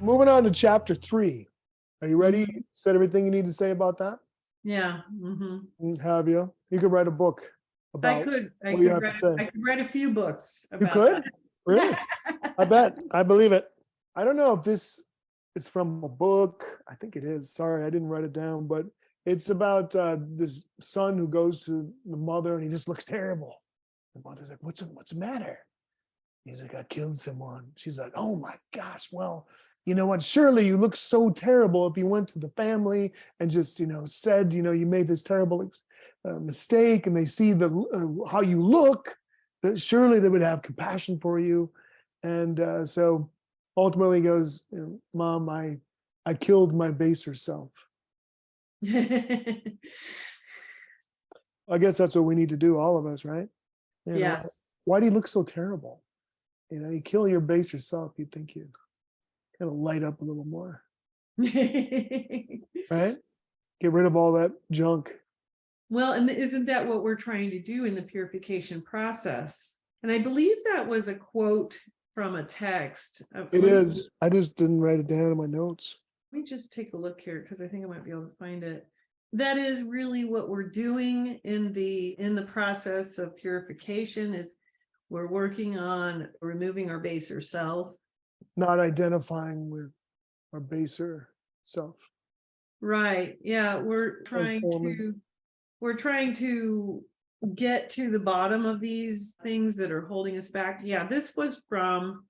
Moving on to chapter 3. Are you ready? Said everything you need to say about that? Yeah. Mm-hmm. Have you? You could write a book about what you have to say. I could write a few books You about could? that. Really? I bet. I believe it. I don't know if this is from a book. I think it is. Sorry, I didn't write it down, but it's about this son who goes to the mother and he just looks terrible. The mother's like, what's the matter? He's like, I killed someone. She's like, oh my gosh, well, you know what? Surely you look so terrible if you went to the family and just, said, you made this terrible mistake and they see how you look, that surely they would have compassion for you. And so ultimately he goes, Mom, I killed my baser self. I guess that's what we need to do, all of us, right? Yes. Why do you look so terrible? You kill your baser self, you'd think you'd kind of light up a little more, right? Get rid of all that junk. Well, and isn't that what we're trying to do in the purification process? And I believe that was a quote from a text. It is. I just didn't write it down in my notes. Let me just take a look here because I think I might be able to find it. That is really what we're doing in the process of purification. Is we're working on removing our baser self. Not identifying with our baser self. Right. Yeah. We're trying to get to the bottom of these things that are holding us back. Yeah. This was from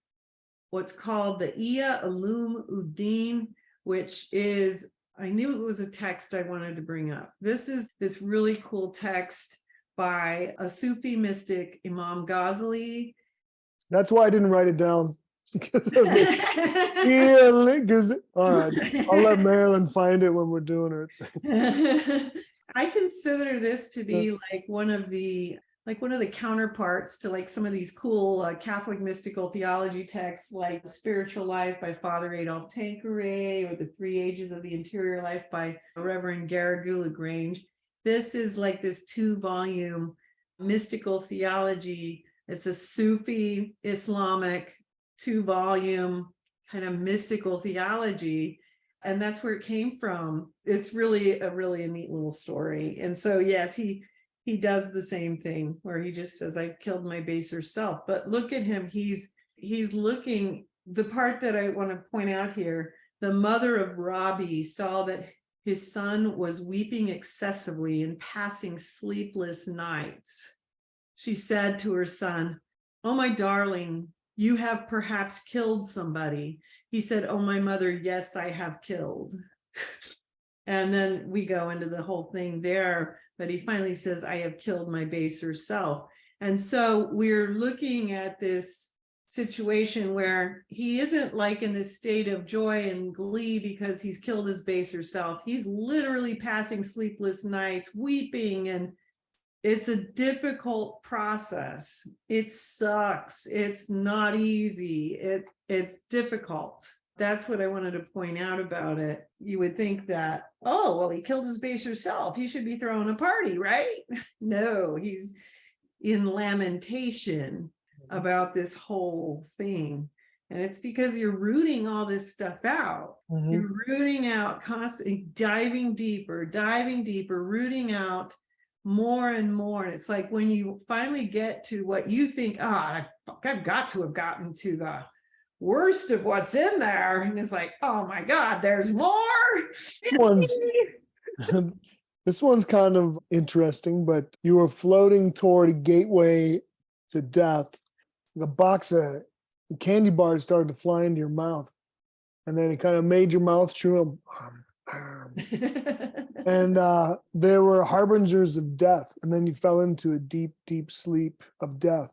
what's called the Iya Alum Uddin, which is, I knew it was a text I wanted to bring up. This is this really cool text by a Sufi mystic, Imam Ghazali. That's why I didn't write it down. Because I was like, yeah, because all right, I'll let Marilynn find it when we're doing it. I consider this to be like one of the counterparts to like some of these cool Catholic mystical theology texts, like The Spiritual Life by Father Adolphe Tanqueray, or The Three Ages of the Interior Life by Reverend Garrigou Lagrange. This is like this 2-volume mystical theology. It's a Sufi Islamic 2-volume kind of mystical theology. And that's where it came from. It's really a neat little story. And so, yes, he does the same thing where he just says, I killed my baser self. But look at him. He's looking, the part that I want to point out here, the mother of Robbie saw that his son was weeping excessively and passing sleepless nights. She said to her son, oh, my darling, you have perhaps killed somebody. He said, oh, my mother, yes, I have killed. And then we go into the whole thing there, but he finally says, I have killed my baser self. And so we're looking at this situation where he isn't like in this state of joy and glee because he's killed his baser self. He's literally passing sleepless nights, weeping, and it's a difficult process. It sucks. It's not easy. It's difficult. That's what I wanted to point out about it. You would think that, oh, well, he killed his baser self. He should be throwing a party, right? No, he's in lamentation about this whole thing. And it's because you're rooting all this stuff out. Mm-hmm. You're rooting out, constantly diving deeper, rooting out more and more. And it's like when you finally get to what you think, I've got to have gotten to the worst of what's in there, and it's like, oh my God, there's more. This one's kind of interesting, but you were floating toward a gateway to death. The box of candy bars started to fly into your mouth, and then it kind of made your mouth chew. And there were harbingers of death, and then you fell into a deep, deep sleep of death.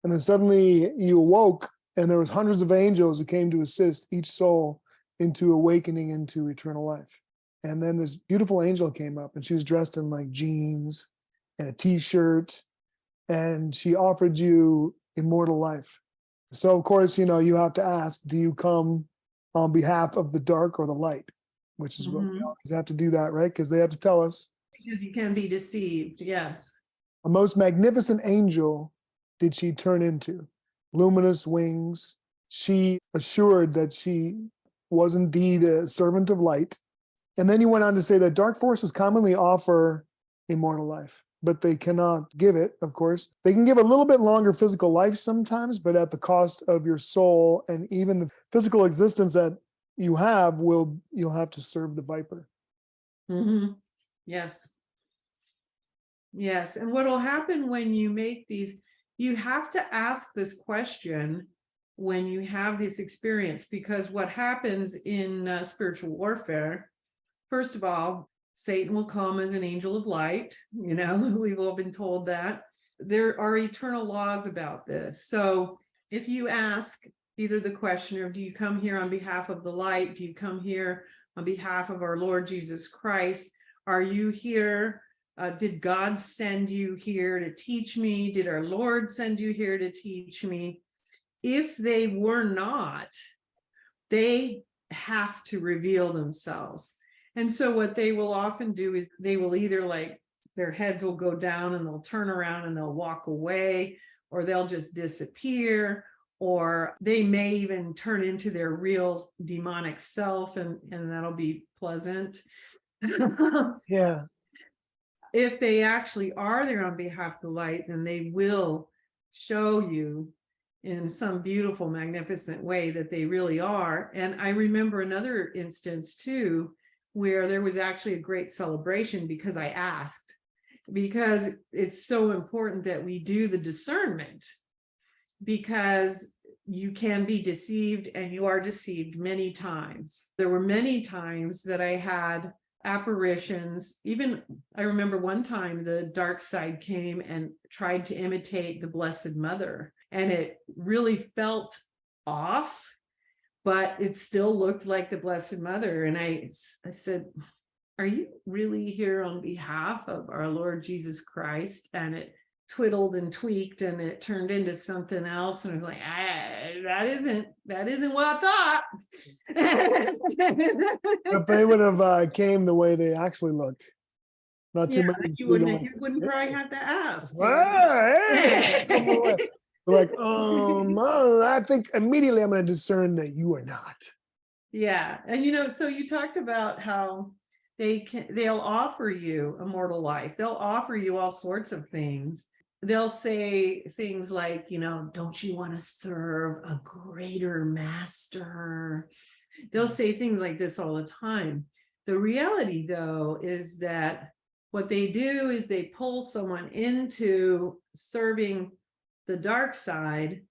And then suddenly you awoke, and there was hundreds of angels who came to assist each soul into awakening into eternal life. And then this beautiful angel came up, and she was dressed in like jeans and a t-shirt, and she offered you immortal life. So of course, you have to ask, do you come on behalf of the dark or the light? Which is what we always have to do that, right? Because they have to tell us. Because you can be deceived, yes. A most magnificent angel did she turn into. Luminous wings. She assured that she was indeed a servant of light. And then he went on to say that dark forces commonly offer immortal life, but they cannot give it, of course. They can give a little bit longer physical life sometimes, but at the cost of your soul, and even the physical existence that you have you'll have to serve the viper. Mm-hmm. Yes. Yes. And what will happen when you make these, you have to ask this question when you have this experience, because what happens in spiritual warfare, first of all, Satan will come as an angel of light. We've all been told that. There are eternal laws about this. So if you ask either the questioner, do you come here on behalf of the light? Do you come here on behalf of our Lord Jesus Christ? Are you here? Did God send you here to teach me? Did our Lord send you here to teach me? If they were not, they have to reveal themselves. And so what they will often do is they will either, like, their heads will go down and they'll turn around and they'll walk away, or they'll just disappear, or they may even turn into their real demonic self, and that'll be pleasant. Yeah. If they actually are there on behalf of the light, then they will show you in some beautiful, magnificent way that they really are. And I remember another instance too, where there was actually a great celebration because I asked, because it's so important that we do the discernment, because you can be deceived, and you are deceived many times. There were many times that I had apparitions. Even I remember one time the dark side came and tried to imitate the Blessed Mother, and it really felt off, but it still looked like the Blessed Mother. And I said, are you really here on behalf of our Lord Jesus Christ? And it twiddled and tweaked and it turned into something else. And I was like, that isn't what I thought. If they would have came the way they actually look, not too Yeah, many. you wouldn't probably have to ask. Hey. Like, I think immediately I'm going to discern that you are not. Yeah. And so you talked about how they'll offer you immortal life. They'll offer you all sorts of things. They'll say things like, don't you want to serve a greater master? They'll say things like this all the time. The reality, though, is that what they do is they pull someone into serving the dark side,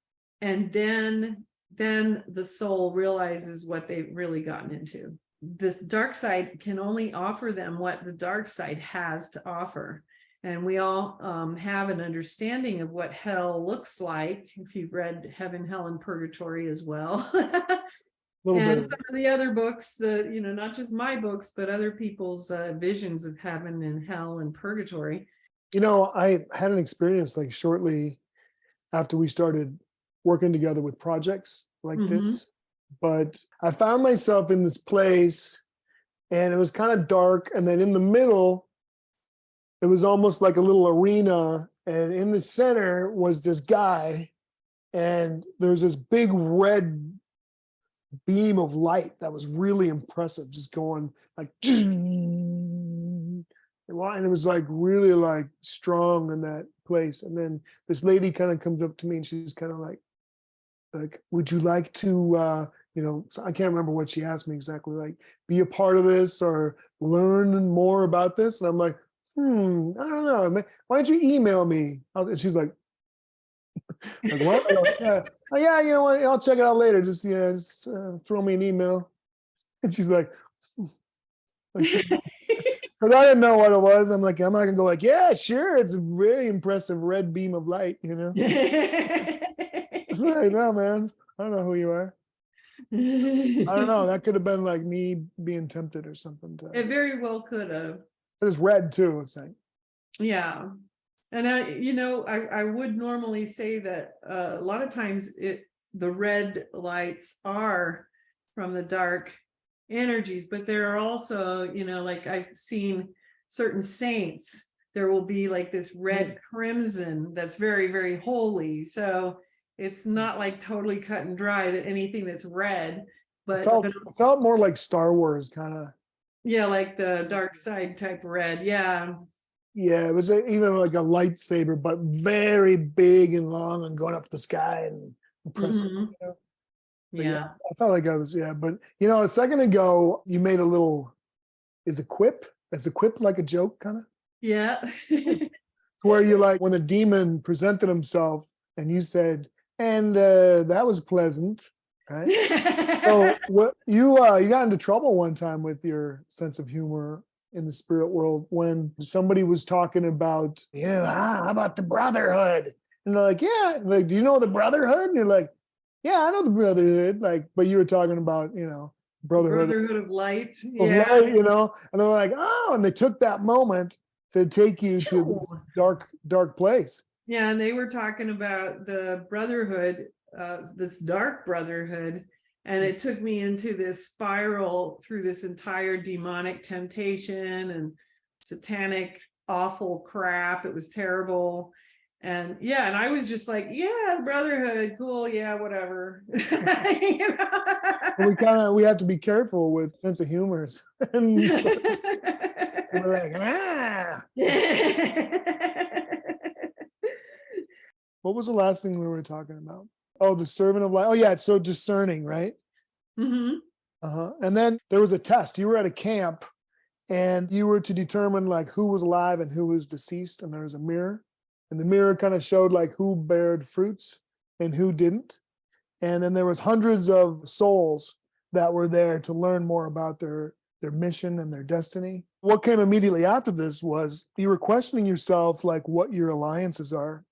and then the soul realizes what they've really gotten into. This dark side can only offer them what the dark side has to offer. And we all have an understanding of what hell looks like, if you've read Heaven, Hell, and Purgatory as well. And some of the other books, not just my books, but other people's visions of heaven and hell and purgatory. I had an experience like shortly after we started working together with projects like this, but I found myself in this place and it was kind of dark. And then in the middle, it was almost like a little arena. And in the center was this guy, and there's this big red beam of light that was really impressive, just going like, and it was like really like strong in that place. And then this lady kind of comes up to me and she's kind of like, would you like to, so I can't remember what she asked me exactly, like be a part of this or learn more about this. And I'm like, I don't know. Why don't you email me? And she's like, what? Yeah. Oh, yeah, you know what? I'll check it out later. Just throw me an email. And she's like, because I didn't know what it was. I'm like, I'm not gonna go like, yeah, sure. It's a very impressive red beam of light, It's like, no, man, I don't know who you are. I don't know. That could have been like me being tempted or something. It very well could have. It's red too. It's like, yeah. And I would normally say that a lot of times the red lights are from the dark energies, but there are also, like I've seen certain saints, there will be like this red crimson that's very, very holy. So it's not like totally cut and dry that anything that's red, but It felt more like Star Wars kind of. yeah, like the dark side type red. Yeah. Yeah, it was even like a lightsaber, but very big and long and going up the sky and impressive. Mhm. But yeah, Yeah. I felt like I was, yeah. But a second ago you made a little, is a quip? Is a quip like a joke kind of? Yeah. It's where you like when the demon presented himself and you said, and that was pleasant, right? So what you got into trouble one time with your sense of humor in the spirit world when somebody was talking about, how about the brotherhood? And they're like, yeah, like, do you know the brotherhood? And you're like, yeah, I know the brotherhood. Like, but you were talking about, brotherhood Brotherhood of Light. of Yeah. light, and they're like, oh, and they took that moment to take you to this Phew. dark, dark place. Yeah, and they were talking about the brotherhood, this dark brotherhood, and it took me into this spiral through this entire demonic temptation and satanic awful crap. It was terrible. And yeah, and I was just like, yeah, brotherhood, cool, yeah, whatever. You But we have to be careful with sense of humors. And so we're like, what was the last thing we were talking about? Oh, the servant of light. Oh yeah, it's so discerning, right? Mhm. Uh-huh. And then there was a test. You were at a camp and you were to determine like who was alive and who was deceased. And there was a mirror. And the mirror kind of showed like who bared fruits and who didn't. And then there was hundreds of souls that were there to learn more about their mission and their destiny. What came immediately after this was you were questioning yourself like what your alliances are.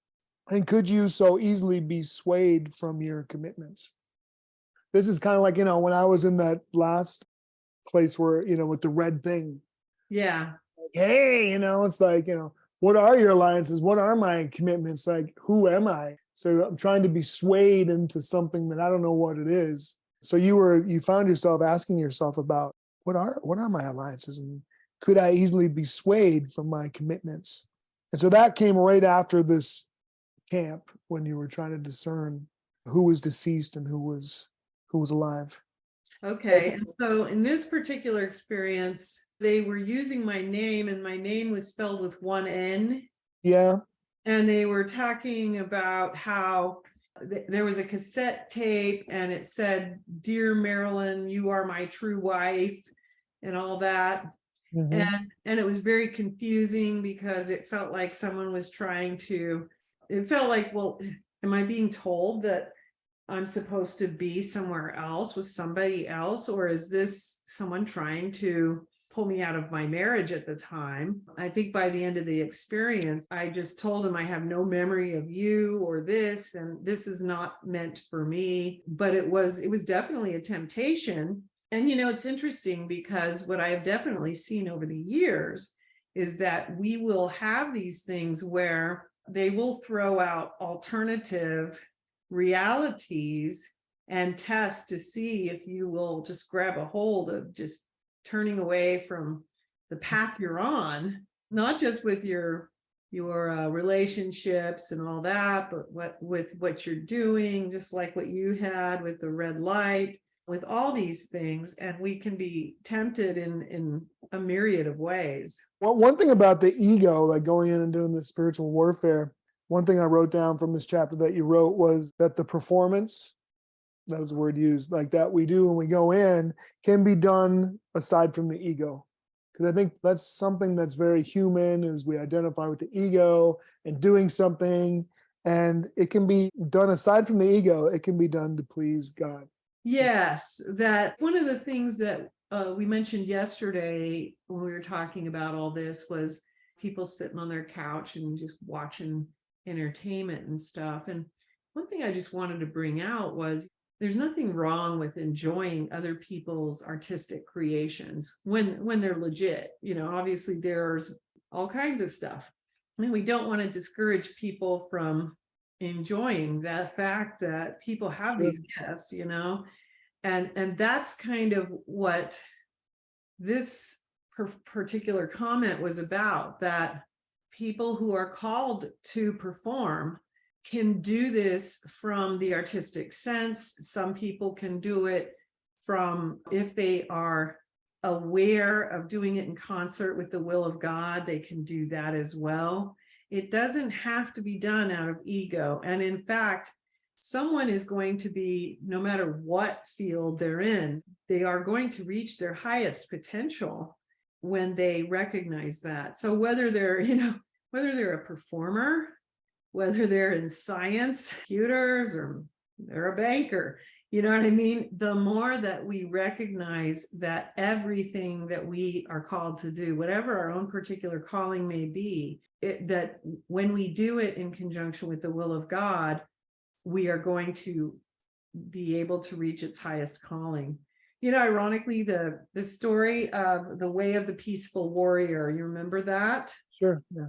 And could you so easily be swayed from your commitments? This is kind of like, when I was in that last place where, with the red thing, Yeah. like, hey, it's like, what are your alliances? What are my commitments? Like, who am I? So I'm trying to be swayed into something that I don't know what it is. So you found yourself asking yourself about what are my alliances, and could I easily be swayed from my commitments? And so that came right after this camp when you were trying to discern who was deceased and who was alive. Okay. And so in this particular experience, they were using my name, and my name was spelled with one N. Yeah. And they were talking about how there was a cassette tape and it said, "Dear Marilynn, you are my true wife," and all that. Mm-hmm. And it was very confusing because it felt like someone was it felt like, well, am I being told that I'm supposed to be somewhere else with somebody else, or is this someone trying to pull me out of my marriage at the time? I think by the end of the experience, I just told him I have no memory of you or this, and this is not meant for me. But it was definitely a temptation. And it's interesting because what I have definitely seen over the years is that we will have these things where they will throw out alternative realities and test to see if you will just grab a hold of just turning away from the path you're on, not just with your relationships and all that, but with what you're doing, just like what you had with the red light, with all these things. And we can be tempted in a myriad of ways. Well, one thing about the ego, like going in and doing the spiritual warfare, one thing I wrote down from this chapter that you wrote was that the performance, that was the word used, like that we do when we go in, can be done aside from the ego. Because I think that's something that's very human, is we identify with the ego and doing something, and it can be done aside from the ego. It can be done to please God. Yes, that one of the things that we mentioned yesterday when we were talking about all this was people sitting on their couch and just watching entertainment and stuff. And one thing I just wanted to bring out was there's nothing wrong with enjoying other people's artistic creations when they're legit. Obviously there's all kinds of stuff. And we don't want to discourage people from enjoying that fact that people have these gifts, and that's kind of what this particular comment was about, that people who are called to perform can do this from the artistic sense. Some people can do it from if they are aware of doing it in concert with the will of God, they can do that as well. It doesn't have to be done out of ego. And in fact, someone is going to be, no matter what field they're in, they are going to reach their highest potential when they recognize that. So whether they're, whether they're a performer, whether they're in science, computers, or they're a banker, you know what I mean? The more that we recognize that everything that we are called to do, whatever our own particular calling may be, that when we do it in conjunction with the will of God, we are going to be able to reach its highest calling. Ironically, the story of the way of the peaceful warrior, you remember that? Sure. Yeah.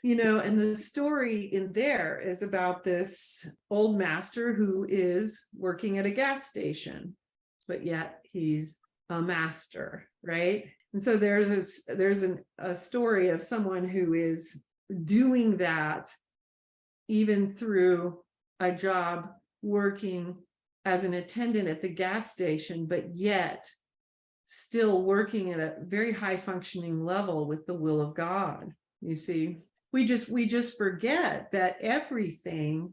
And the story in there is about this old master who is working at a gas station, but yet he's a master, right? And so there's a story of someone who is doing that even through a job working as an attendant at the gas station, but yet still working at a very high functioning level with the will of God. You see, we just forget that everything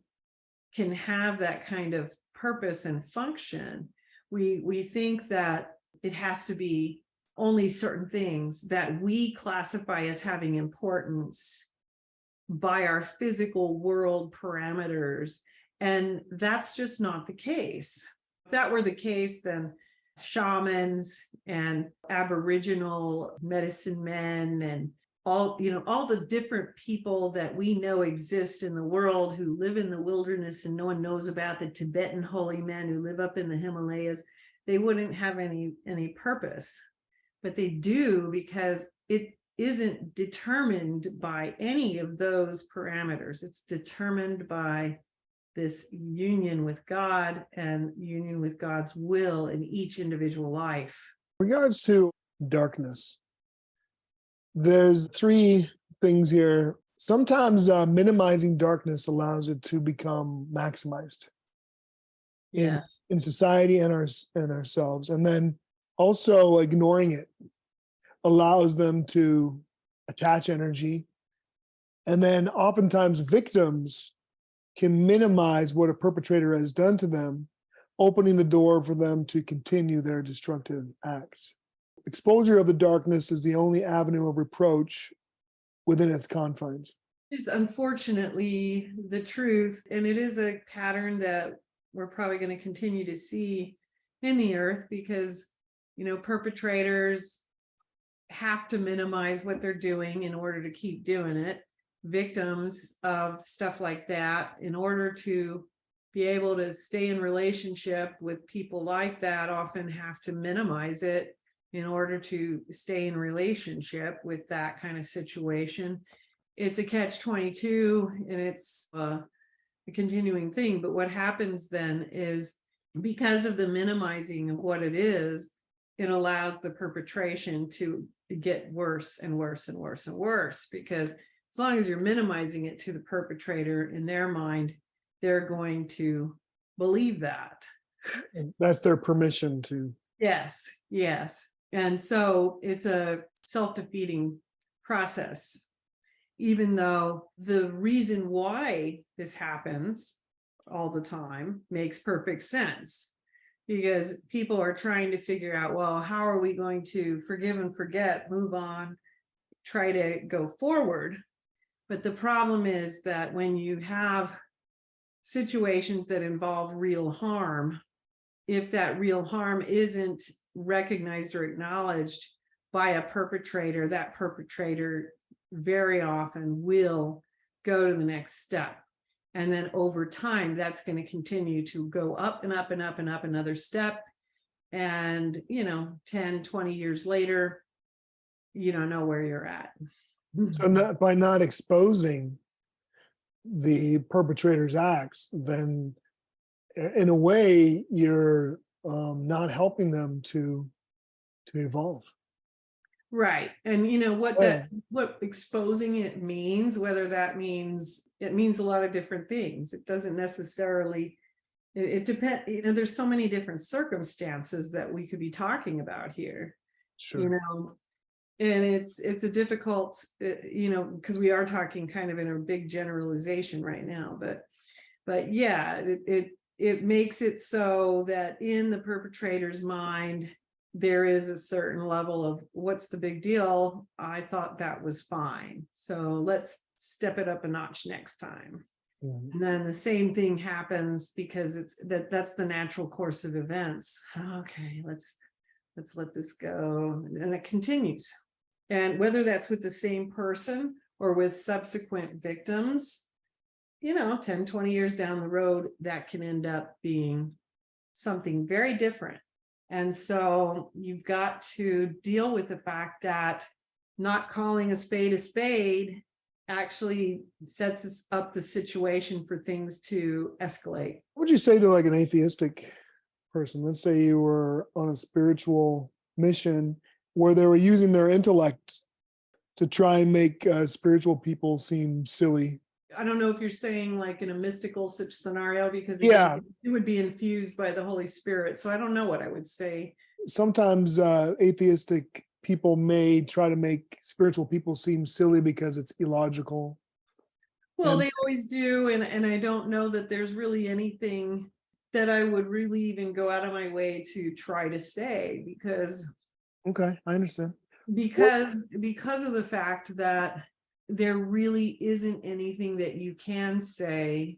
can have that kind of purpose and function. We think that it has to be only certain things that we classify as having importance by our physical world parameters. And that's just not the case. If that were the case, then shamans and Aboriginal medicine men and all the different people that we know exist in the world who live in the wilderness and no one knows about, the Tibetan holy men who live up in the Himalayas, they wouldn't have any purpose. But they do, because it isn't determined by any of those parameters. It's determined by this union with God and union with God's will in each individual life. In regards to darkness, there's three things here. Sometimes minimizing darkness allows it to become maximized in society and ourselves. And then also ignoring it allows them to attach energy. And then oftentimes victims can minimize what a perpetrator has done to them, opening the door for them to continue their destructive acts. Exposure of the darkness is the only avenue of reproach within its confines. It's unfortunately the truth, and it is a pattern that we're probably going to continue to see in the earth, because perpetrators have to minimize what they're doing in order to keep doing it. Victims of stuff like that, in order to be able to stay in relationship with people like that, often have to minimize it in order to stay in relationship with that kind of situation. It's a catch-22, and it's a continuing thing. But what happens then is, because of the minimizing of what it is, it allows the perpetration to get worse and worse and worse and worse, because as long as you're minimizing it to the perpetrator, in their mind, they're going to believe that. That's their permission to. Yes. And so it's a self-defeating process, even though the reason why this happens all the time makes perfect sense, because people are trying to figure out, well, how are we going to forgive and forget, move on, try to go forward? But the problem is that when you have situations that involve real harm, if that real harm isn't recognized or acknowledged by a perpetrator, that perpetrator very often will go to the next step. And then over time, that's going to continue to go up and up and up and up another step. And, 10, 20 years later, you don't know where you're at. So by not exposing the perpetrator's acts, then in a way you're not helping them to evolve. Right. And what exposing it means, whether that means, it means a lot of different things. It doesn't necessarily It depends, there's so many different circumstances that we could be talking about here, Sure. and it's a difficult, because we are talking kind of in a big generalization right now, but yeah, it makes it so that in the perpetrator's mind, there is a certain level of what's the big deal? I thought that was fine. So let's step it up a notch next time. Mhm. And then the same thing happens because that's the natural course of events. Okay, let's let this go. And it continues. And whether that's with the same person or with subsequent victims, 10, 20 years down the road, that can end up being something very different. And so you've got to deal with the fact that not calling a spade actually sets us up the situation for things to escalate. What would you say to like an atheistic person? Let's say you were on a spiritual mission where they were using their intellect to try and make spiritual people seem silly. I don't know if you're saying like in a mystical scenario, because Yeah, again, it would be infused by the Holy Spirit. So I don't know what I would say. sometimes atheistic people may try to make spiritual people seem silly because it's illogical. Well, And they always do. And I don't know that there's really anything that I would really even go out of my way to try to say, because okay, I understand. because of the fact that there really isn't anything that you can say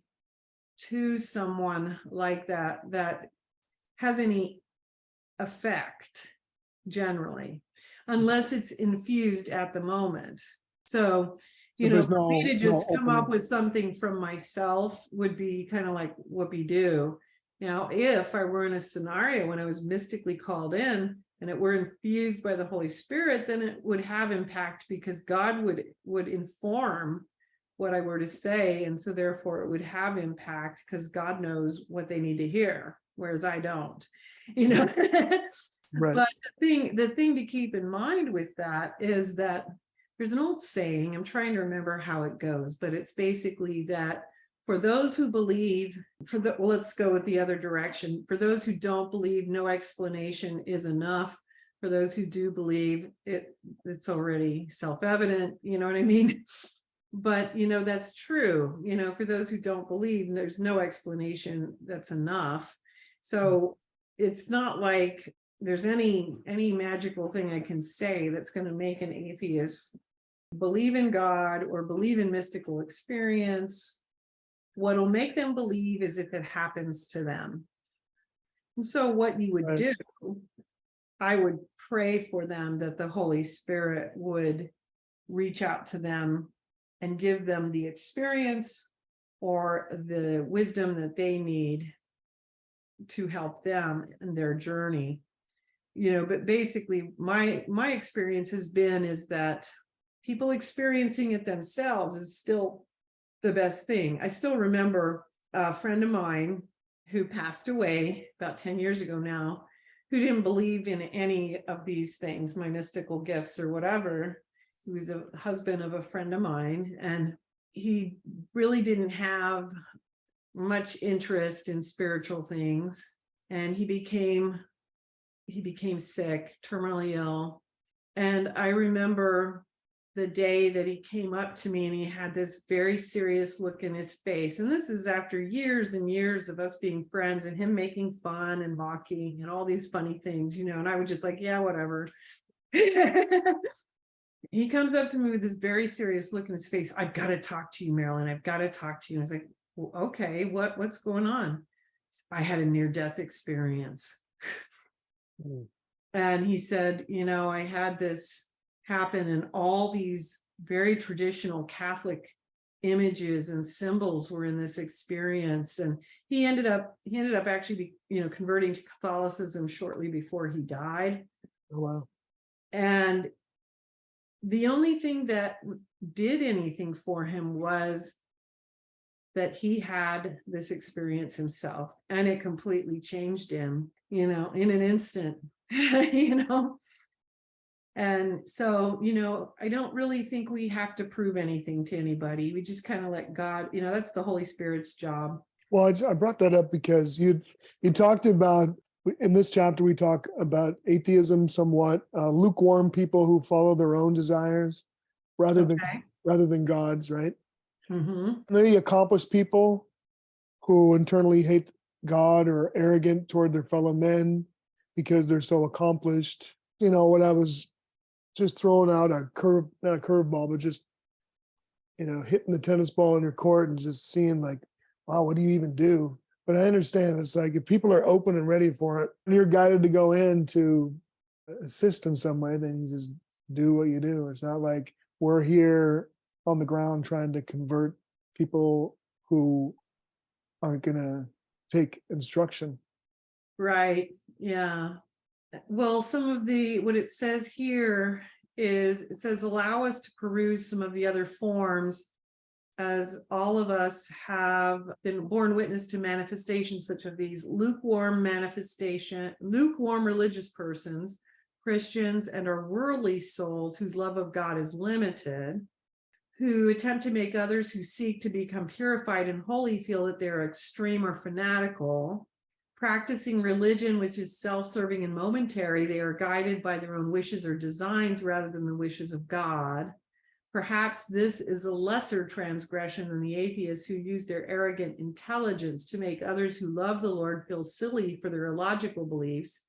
to someone like that has any effect generally, unless it's infused at the moment. So So there's for me to no just come up opening. with something from myself would be kind of like whoopee-doo. Now, if I were in a scenario when I was mystically called in and it were infused by the Holy Spirit, then it would have impact, because God would inform what I were to say. And so therefore it would have impact, because God knows what they need to hear, whereas I don't, Right. But the thing to keep in mind with that is that there's an old saying, I'm trying to remember how it goes, but it's basically that for those who believe, let's go with the other direction. For those who don't believe, no explanation is enough. For those who do believe, it's already self-evident, you know what I mean? But that's true. For those who don't believe, there's no explanation that's enough. So it's not like there's any magical thing I can say that's going to make an atheist believe in God or believe in mystical experience. What'll make them believe is if it happens to them. And so what you would Right. do, I would pray for them that the Holy Spirit would reach out to them and give them the experience or the wisdom that they need to help them in their journey. But basically my experience has been is that people experiencing it themselves is still the best thing. I still remember a friend of mine who passed away about 10 years ago now, who didn't believe in any of these things, my mystical gifts or whatever. He was a husband of a friend of mine, and he really didn't have much interest in spiritual things. And he became sick, terminally ill. And I remember the day that he came up to me and he had this very serious look in his face. And this is after years and years of us being friends and him making fun and mocking and all these funny things, and I was just like, yeah, whatever. He comes up to me with this very serious look in his face. I've got to talk to you, Marilynn. I've got to talk to you. And I was like, well, okay, what's going on? I had a near-death experience. Mm. And he said, I had this happen, and all these very traditional Catholic images and symbols were in this experience. And he ended up actually converting to Catholicism shortly before he died. Oh, wow. And the only thing that did anything for him was that he had this experience himself, and it completely changed him, in an instant. And so, I don't really think we have to prove anything to anybody. We just kind of let God, that's the Holy Spirit's job. Well, I brought that up because you talked about, in this chapter we talk about atheism somewhat, lukewarm people who follow their own desires rather than Okay. rather than God's, right? Hmm. Maybe accomplished people who internally hate God or are arrogant toward their fellow men because they're so accomplished. What I was just throwing out not a curveball, but just hitting the tennis ball in your court and just seeing like, wow, what do you even do? But I understand it's like if people are open and ready for it, and you're guided to go in to assist in some way, then you just do what you do. It's not like we're here on the ground trying to convert people who aren't going to take instruction. Right. Yeah. Well, some of what it says here is it says, allow us to peruse some of the other forms, as all of us have been born witness to manifestations such as these lukewarm religious persons, Christians, and our worldly souls whose love of God is limited, who attempt to make others who seek to become purified and holy feel that they're extreme or fanatical. Practicing religion, which is self-serving and momentary, they are guided by their own wishes or designs rather than the wishes of God. Perhaps this is a lesser transgression than the atheists who use their arrogant intelligence to make others who love the Lord feel silly for their illogical beliefs.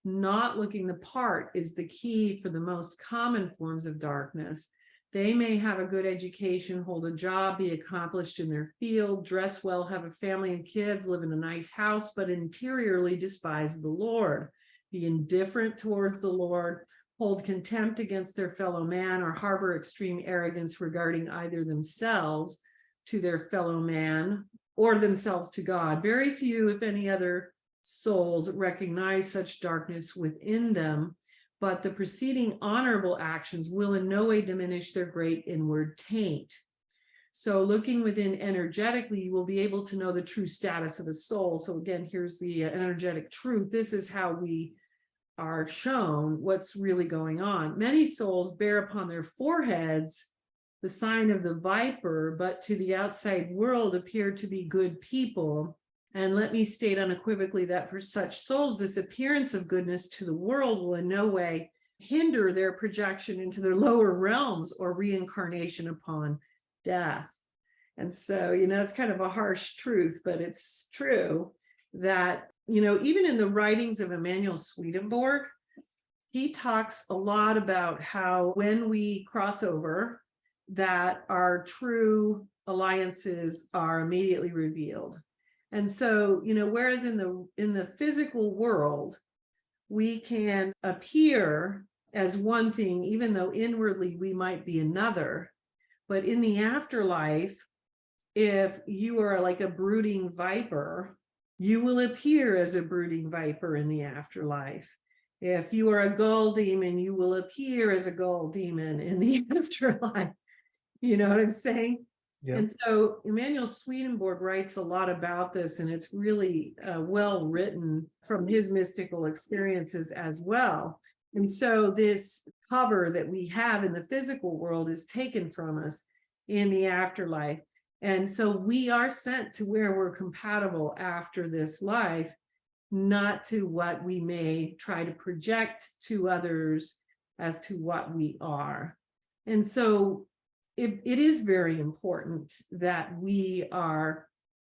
Not looking the part is the key for the most common forms of darkness. They may have a good education, hold a job, be accomplished in their field, dress well, have a family and kids, live in a nice house, but interiorly despise the Lord, be indifferent towards the Lord, hold contempt against their fellow man, or harbor extreme arrogance regarding either themselves to their fellow man or themselves to God. Very few, if any, other souls recognize such darkness within them, but the preceding honorable actions will in no way diminish their great inward taint. So looking within energetically, you will be able to know the true status of the soul. So again, here's the energetic truth. This is how we are shown what's really going on. Many souls bear upon their foreheads the sign of the viper, but to the outside world appear to be good people. And let me state unequivocally that for such souls, this appearance of goodness to the world will in no way hinder their projection into their lower realms or reincarnation upon death. And so, it's kind of a harsh truth, but it's true that, even in the writings of Emanuel Swedenborg, he talks a lot about how when we cross over, that our true alliances are immediately revealed. And so, whereas in the physical world, we can appear as one thing, even though inwardly we might be another. But in the afterlife, if you are like a brooding viper, you will appear as a brooding viper in the afterlife. If you are a gull demon, you will appear as a gull demon in the afterlife. You know what I'm saying? Yeah. And so Emanuel Swedenborg writes a lot about this, and it's really well written from his mystical experiences as well. And so this cover that we have in the physical world is taken from us in the afterlife. And so we are sent to where we're compatible after this life, not to what we may try to project to others as to what we are. And so it is very important that we are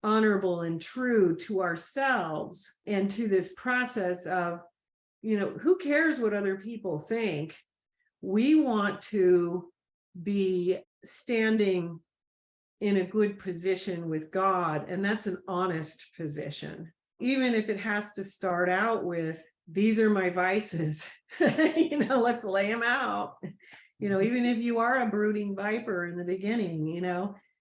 honorable and true to ourselves and to this process of, who cares what other people think? We want to be standing in a good position with God, and that's an honest position. Even if it has to start out with, these are my vices, let's lay them out. Even if you are a brooding viper in the beginning,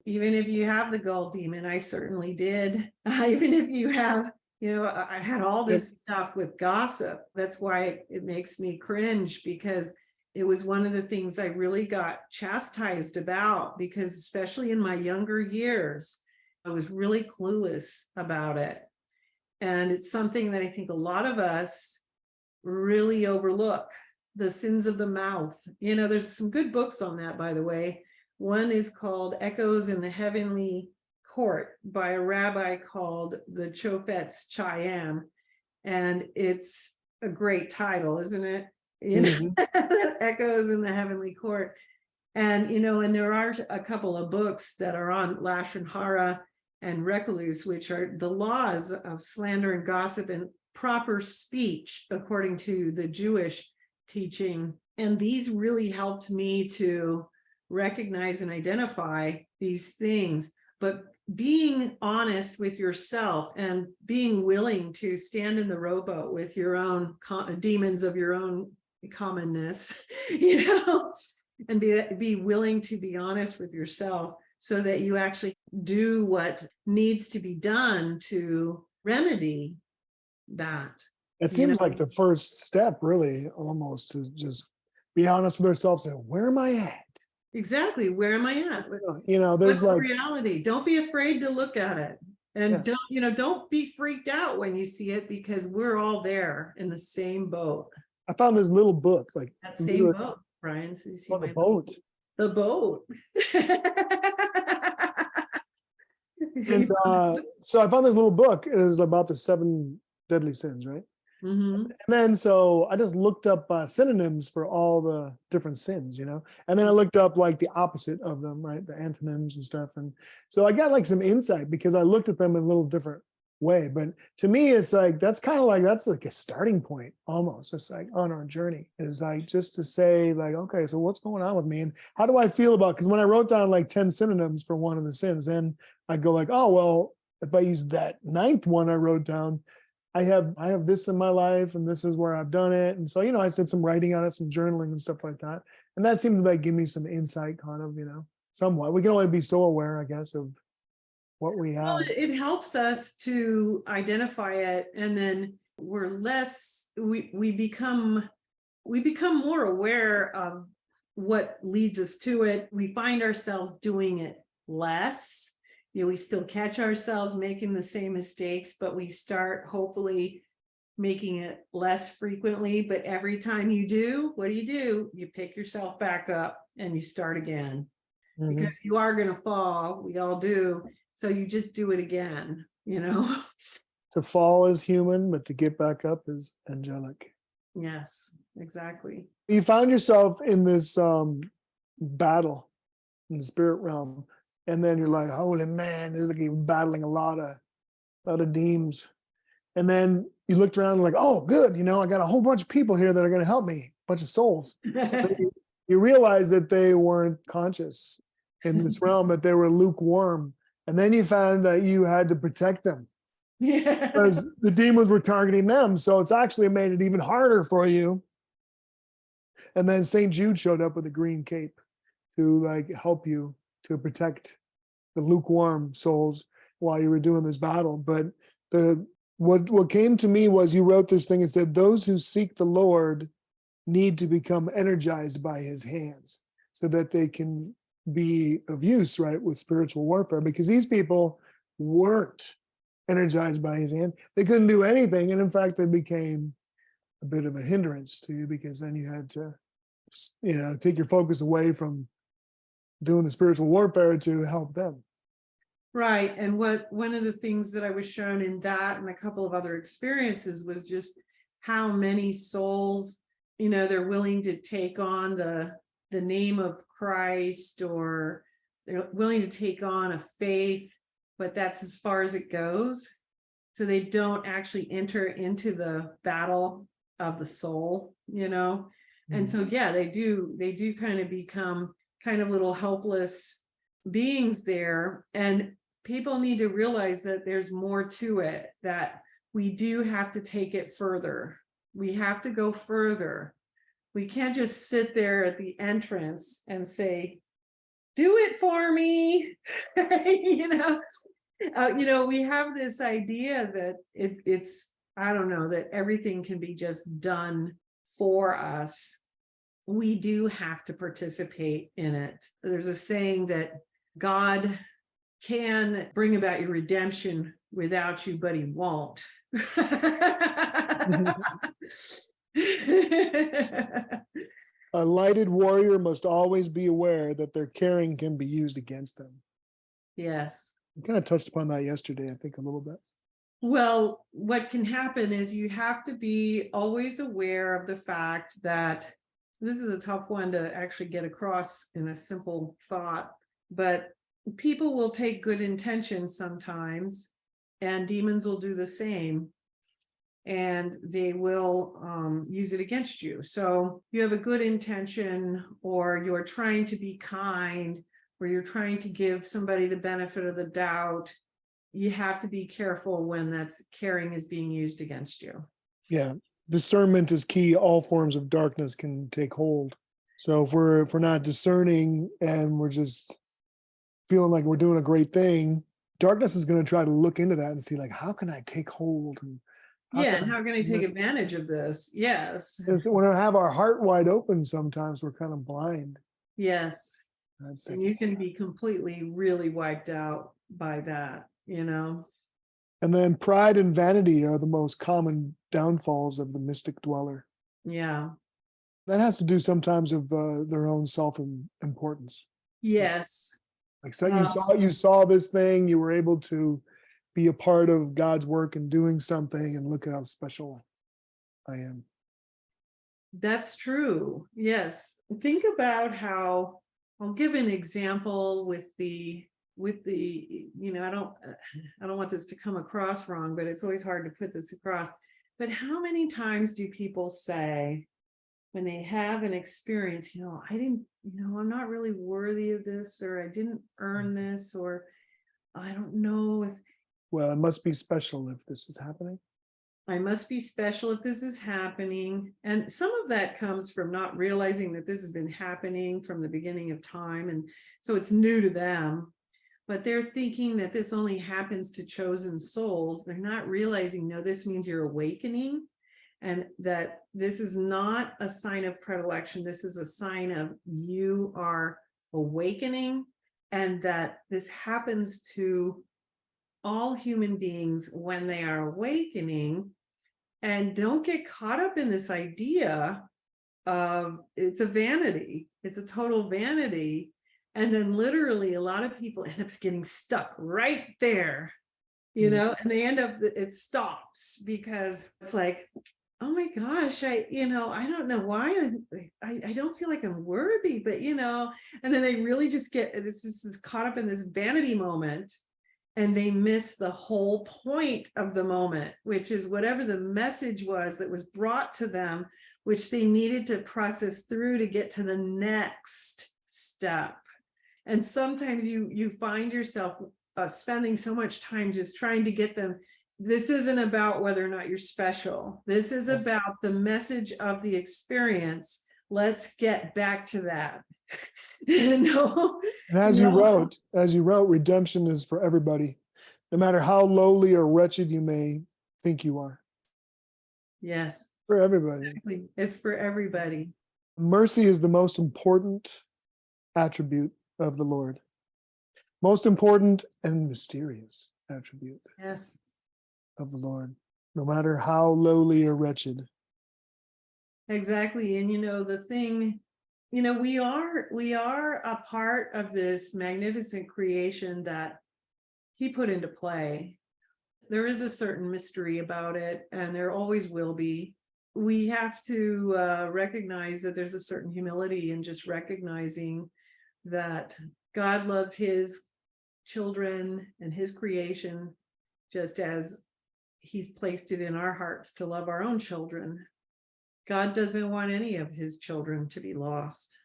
even if you have the gull demon, I certainly did. Even if you have, I had all this stuff with gossip. That's why it makes me cringe, because it was one of the things I really got chastised about, because especially in my younger years, I was really clueless about it. And it's something that I think a lot of us really overlook. The sins of the mouth. There's some good books on that, by the way. One is called Echoes in the Heavenly court by a rabbi called the Chofetz Chaim. And it's a great title, isn't it? You know, it echoes in the heavenly court. And, and there are a couple of books that are on Lashon Hara and Recluse, which are the laws of slander and gossip and proper speech, according to the Jewish teaching. And these really helped me to recognize and identify these things. But being honest with yourself and being willing to stand in the rowboat with your own demons of your own commonness, and be willing to be honest with yourself so that you actually do what needs to be done to remedy that. It seems like the first step, really, almost, to just be honest with ourselves and where am I at? Exactly. Where am I at? There's What's the reality? Don't be afraid to look at it. And yeah. don't be freaked out when you see it, because we're all there in the same boat. I found this little book, like that same boat, Brian. So you see the boat. The boat. And so I found this little book. It was about the 7 deadly sins, right? Mm-hmm. And then so I just looked up synonyms for all the different sins, and then I looked up like the opposite of them, right? The antonyms and stuff. And so I got like some insight because I looked at them in a little different way. But to me, it's like, that's like a starting point almost. It's like on our journey is like just to say like, okay, so what's going on with me? And how do I feel about, because when I wrote down like 10 synonyms for one of the sins, then I go like, oh, well, if I use that 9th one I wrote down, I have this in my life and this is where I've done it. And so, I did some writing on it, some journaling and stuff like that. And that seemed to like give me some insight kind of, somewhat. We can only be so aware, I guess, of what we have. Well, it helps us to identify it, and then we become more aware of what leads us to it. We find ourselves doing it less. We still catch ourselves making the same mistakes, but we start hopefully making it less frequently. But every time you do, what do? You pick yourself back up and you start again. Mm-hmm. Because you are going to fall. We all do. So you just do it again, To fall is human, but to get back up is angelic. Yes, exactly. You found yourself in this battle in the spirit realm. And then you're like, holy man, this is like you're battling a lot of demons. And then you looked around and like, oh, good. I got a whole bunch of people here that are going to help me, a bunch of souls. You realize that they weren't conscious in this realm, that they were lukewarm. And then you found that you had to protect them because the demons were targeting them. So it's actually made it even harder for you. And then St. Jude showed up with a green cape to like help you to protect the lukewarm souls while you were doing this battle. But what came to me was you wrote this thing and said, those who seek the Lord need to become energized by his hands so that they can be of use, right, with spiritual warfare, because these people weren't energized by his hand. They couldn't do anything. And in fact, they became a bit of a hindrance to you, because then you had to, take your focus away from doing the spiritual warfare to help them. Right. And one of the things that I was shown in that and a couple of other experiences was just how many souls, they're willing to take on the name of Christ, or they're willing to take on a faith, but that's as far as it goes. So they don't actually enter into the battle of the soul, And so, they do kind of become kind of little helpless beings there. And people need to realize that there's more to it, that we do have to take it further. We have to go further. We can't just sit there at the entrance and say, do it for me. We have this idea that it's, I don't know, that everything can be just done for us. We do have to participate in it. There's a saying that God can bring about your redemption without you, but he won't. A lighted warrior must always be aware that their caring can be used against them. Yes, We kind of touched upon that yesterday, I think, a little bit. Well, what can happen is you have to be always aware of the fact that this is a tough one to actually get across in a simple thought, but people will take good intentions sometimes, and demons will do the same, and they will use it against you. So you have a good intention, or you're trying to be kind, or you're trying to give somebody the benefit of the doubt. You have to be careful when that's caring is being used against you. Yeah. Discernment is key. All forms of darkness can take hold. So if we're not discerning and we're just feeling like we're doing a great thing, darkness is going to try to look into that and see, like, how can I take hold? And Yeah, and how can I take advantage of this? Yes. when I have our heart wide open, sometimes we're kind of blind. Yes. That's And like, you can be completely really wiped out by that, you know. and then pride and vanity are the most common downfalls of the mystic dweller. Yeah. That has to do sometimes with their own self-importance. Yes. Like, so you saw this thing, you were able to be a part of God's work and doing something, and look at how special I am. That's true. Yes. Think about how I'll give an example with the I don't want this to come across wrong, but it's always hard to put this across. But how many times do people say when they have an experience, I'm not really worthy of this, or I didn't earn this, or I don't know if Well, it must be special if this is happening. I must be special if this is happening. And some of that comes from not realizing that this has been happening from the beginning of time. And so it's new to them, but they're thinking that this only happens to chosen souls. They're not realizing, no, this means you're awakening, and that this is not a sign of predilection. This is a sign of you are awakening, and that this happens to all human beings when they are awakening. And don't get caught up in this idea of it's a vanity. It's a total vanity. And then literally a lot of people end up getting stuck right there, and they end up, it stops because it's like, oh my gosh, I don't know why I don't feel like I'm worthy, but and then they really just get, it's just caught up in this vanity moment. And they miss the whole point of the moment, which is whatever the message was that was brought to them, which they needed to process through to get to the next step. And sometimes you find yourself spending so much time just trying to get them. This isn't about whether or not you're special. This is about the message of the experience. Let's get back to that. No. And as you wrote, redemption is for everybody, no matter how lowly or wretched you may think you are. Yes. For everybody. Exactly. It's for everybody. Mercy is the most important attribute of the Lord. Most important and mysterious attribute. Yes. Of the Lord, no matter how lowly or wretched. Exactly. And the thing, we are a part of this magnificent creation that he put into play. There is a certain mystery about it, and there always will be. We have to recognize that there's a certain humility in just recognizing that God loves his children and his creation, just as he's placed it in our hearts to love our own children. God doesn't want any of his children to be lost.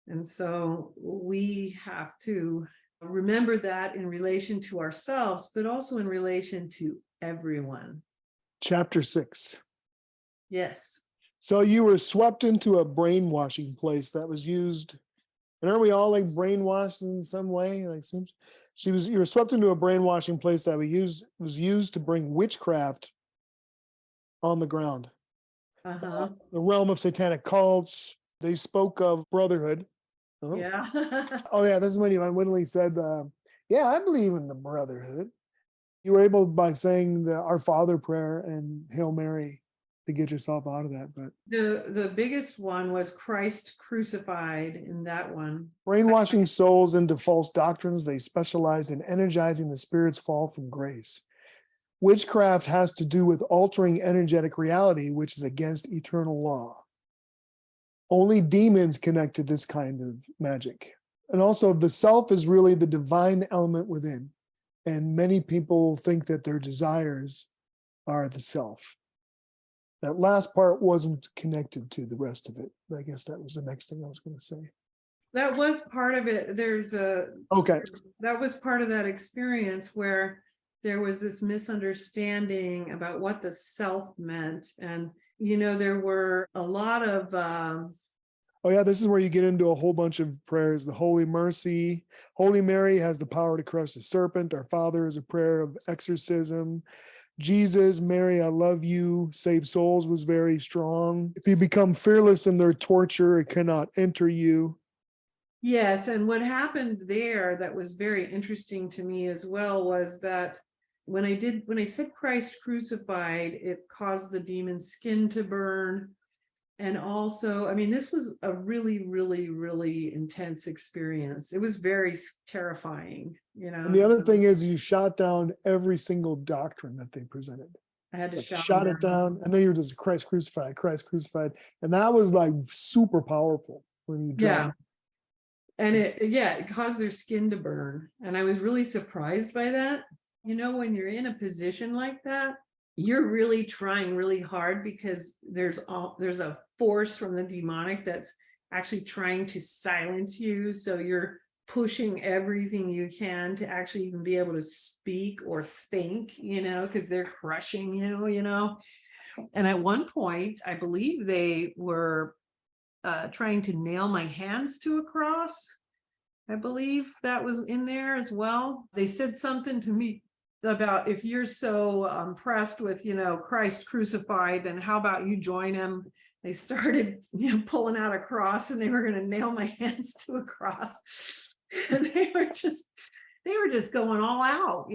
And so we have to remember that in relation to ourselves, but also in relation to everyone. Chapter 6. Yes. So you were swept into a brainwashing place that was used, and aren't we all like brainwashed in some way? Like you were swept into a brainwashing place that was used to bring witchcraft on the ground. Uh-huh. The realm of satanic cults. They spoke of brotherhood. Yeah. Oh yeah, this is when you unwittingly said, yeah, I believe in the brotherhood. You were able, by saying the Our Father prayer and Hail Mary, to get yourself out of that. But The biggest one was Christ crucified in that one. brainwashing souls into false doctrines, they specialize in energizing the spirit's fall from grace. Witchcraft has to do with altering energetic reality, which is against eternal law. Only demons connect to this kind of magic. And also, the self is really the divine element within. And many people think that their desires are the self. That last part wasn't connected to the rest of it. I guess that was the next thing I was going to say. That was part of it. Okay. That was part of that experience where there was this misunderstanding about what the self meant. And, there were a lot of, Oh yeah, this is where you get into a whole bunch of prayers. The Holy Mercy. Holy Mary has the power to crush the serpent. Our Father is a prayer of exorcism. Jesus, Mary, I love you. Save souls was very strong. If you become fearless in their torture, it cannot enter you. yes. And what happened there that was very interesting to me as well was that when I said Christ crucified, it caused the demon's skin to burn. And also, I mean, this was a really, really, really intense experience. It was very terrifying, And the other thing is you shot down every single doctrine that they presented. I had to Like, shut shot them it down, and then you were just Christ crucified, Christ crucified. And that was like super powerful when you Yeah. dropped. And it caused their skin to burn. And I was really surprised by that. When you're in a position like that, you're really trying really hard because there's a force from the demonic that's actually trying to silence you. So you're pushing everything you can to actually even be able to speak or think, because they're crushing you. And at one point, I believe they were trying to nail my hands to a cross. I believe that was in there as well. They said something to me about, if you're so impressed with, Christ crucified, then how about you join him? They started, pulling out a cross, and they were going to nail my hands to a cross. And they were just going all out,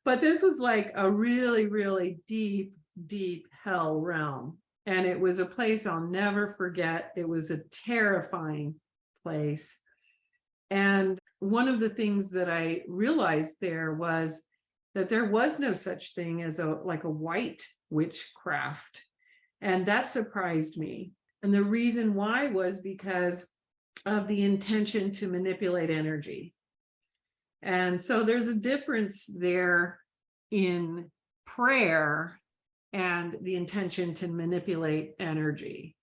But this was like a really, really deep, deep hell realm. And it was a place I'll never forget. It was a terrifying place. And one of the things that I realized there was that there was no such thing as a white witchcraft. And that surprised me. And the reason why was because of the intention to manipulate energy. And so there's a difference there in prayer and the intention to manipulate energy.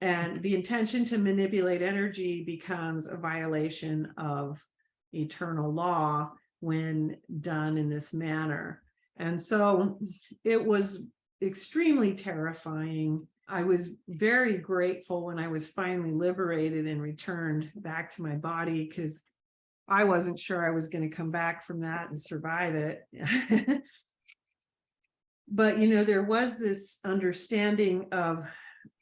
And the intention to manipulate energy becomes a violation of eternal law when done in this manner. And so it was extremely terrifying. I was very grateful when I was finally liberated and returned back to my body, because I wasn't sure I was going to come back from that and survive it. But, there was this understanding of,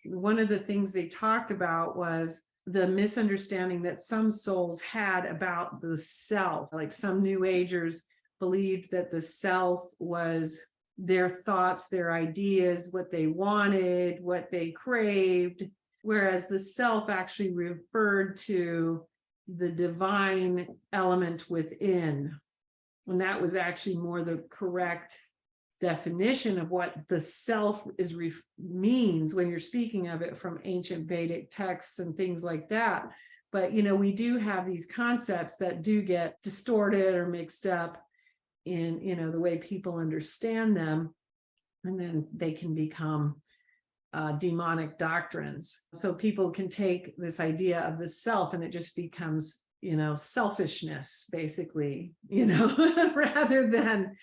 one of the things they talked about was the misunderstanding that some souls had about the self. Like some New Agers believed that the self was their thoughts, their ideas, what they wanted, what they craved, whereas the self actually referred to the divine element within. And that was actually more the correct definition of what the self means when you're speaking of it from ancient Vedic texts and things like that. But, we do have these concepts that do get distorted or mixed up in, the way people understand them. And then they can become demonic doctrines. So people can take this idea of the self and it just becomes, selfishness, basically, rather than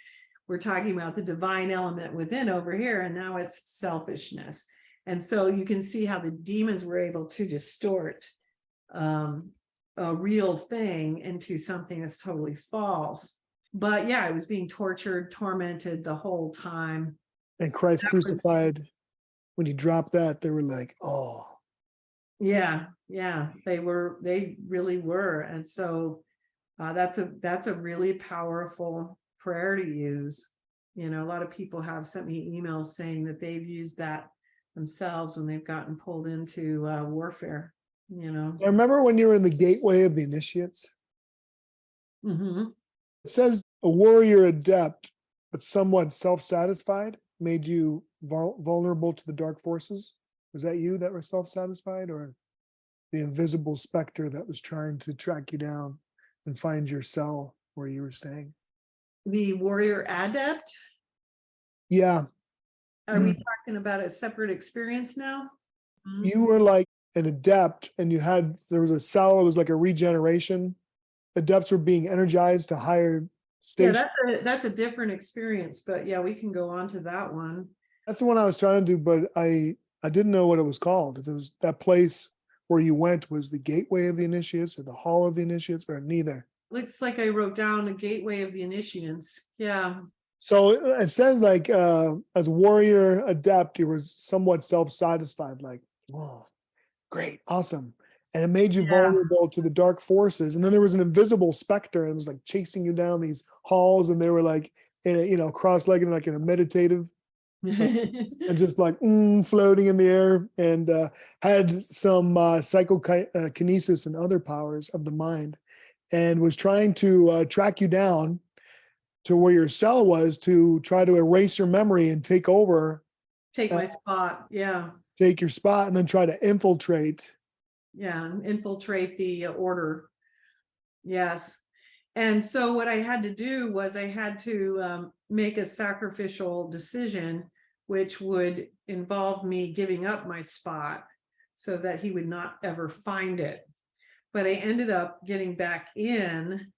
we're talking about the divine element within over here, and now it's selfishness. And so you can see how the demons were able to distort a real thing into something that's totally false. But yeah, I was being tortured, tormented the whole time. And Christ crucified, when you dropped that, they were like, oh. Yeah, they really were. And so that's a really powerful prayer to use. A lot of people have sent me emails saying that they've used that themselves when they've gotten pulled into warfare. I remember when you were in the gateway of the initiates. Hmm. It says a warrior adept, but somewhat self-satisfied, made you vulnerable to the dark forces. Was that you that were self-satisfied, or the invisible specter that was trying to track you down and find your cell where you were staying? The warrior adept. Yeah. Are we talking about a separate experience now? You were like an adept, and there was a cell, it was like a regeneration. Adepts were being energized to higher Yeah, station. that's a different experience, but yeah, we can go on to that one. That's the one I was trying to do, but I didn't know what it was called. If it was that place where you went was the gateway of the initiates or the hall of the initiates, or neither. Looks like I wrote down a gateway of the initiates. Yeah. So it says like as a warrior adept, you were somewhat self-satisfied, like, whoa, great, awesome. And it made you Yeah. vulnerable to the dark forces. And then there was an invisible specter, and it was like chasing you down these halls, and they were like in a cross-legged, like in a meditative, and just like floating in the air, and had some psychokinesis and other powers of the mind, and was trying to track you down to where your cell was to try to erase your memory and take over, Take my spot. Yeah. take your spot, and then try to infiltrate. Yeah. Infiltrate the order. Yes. And so what I had to do was I had to make a sacrificial decision, which would involve me giving up my spot so that he would not ever find it. But I ended up getting back in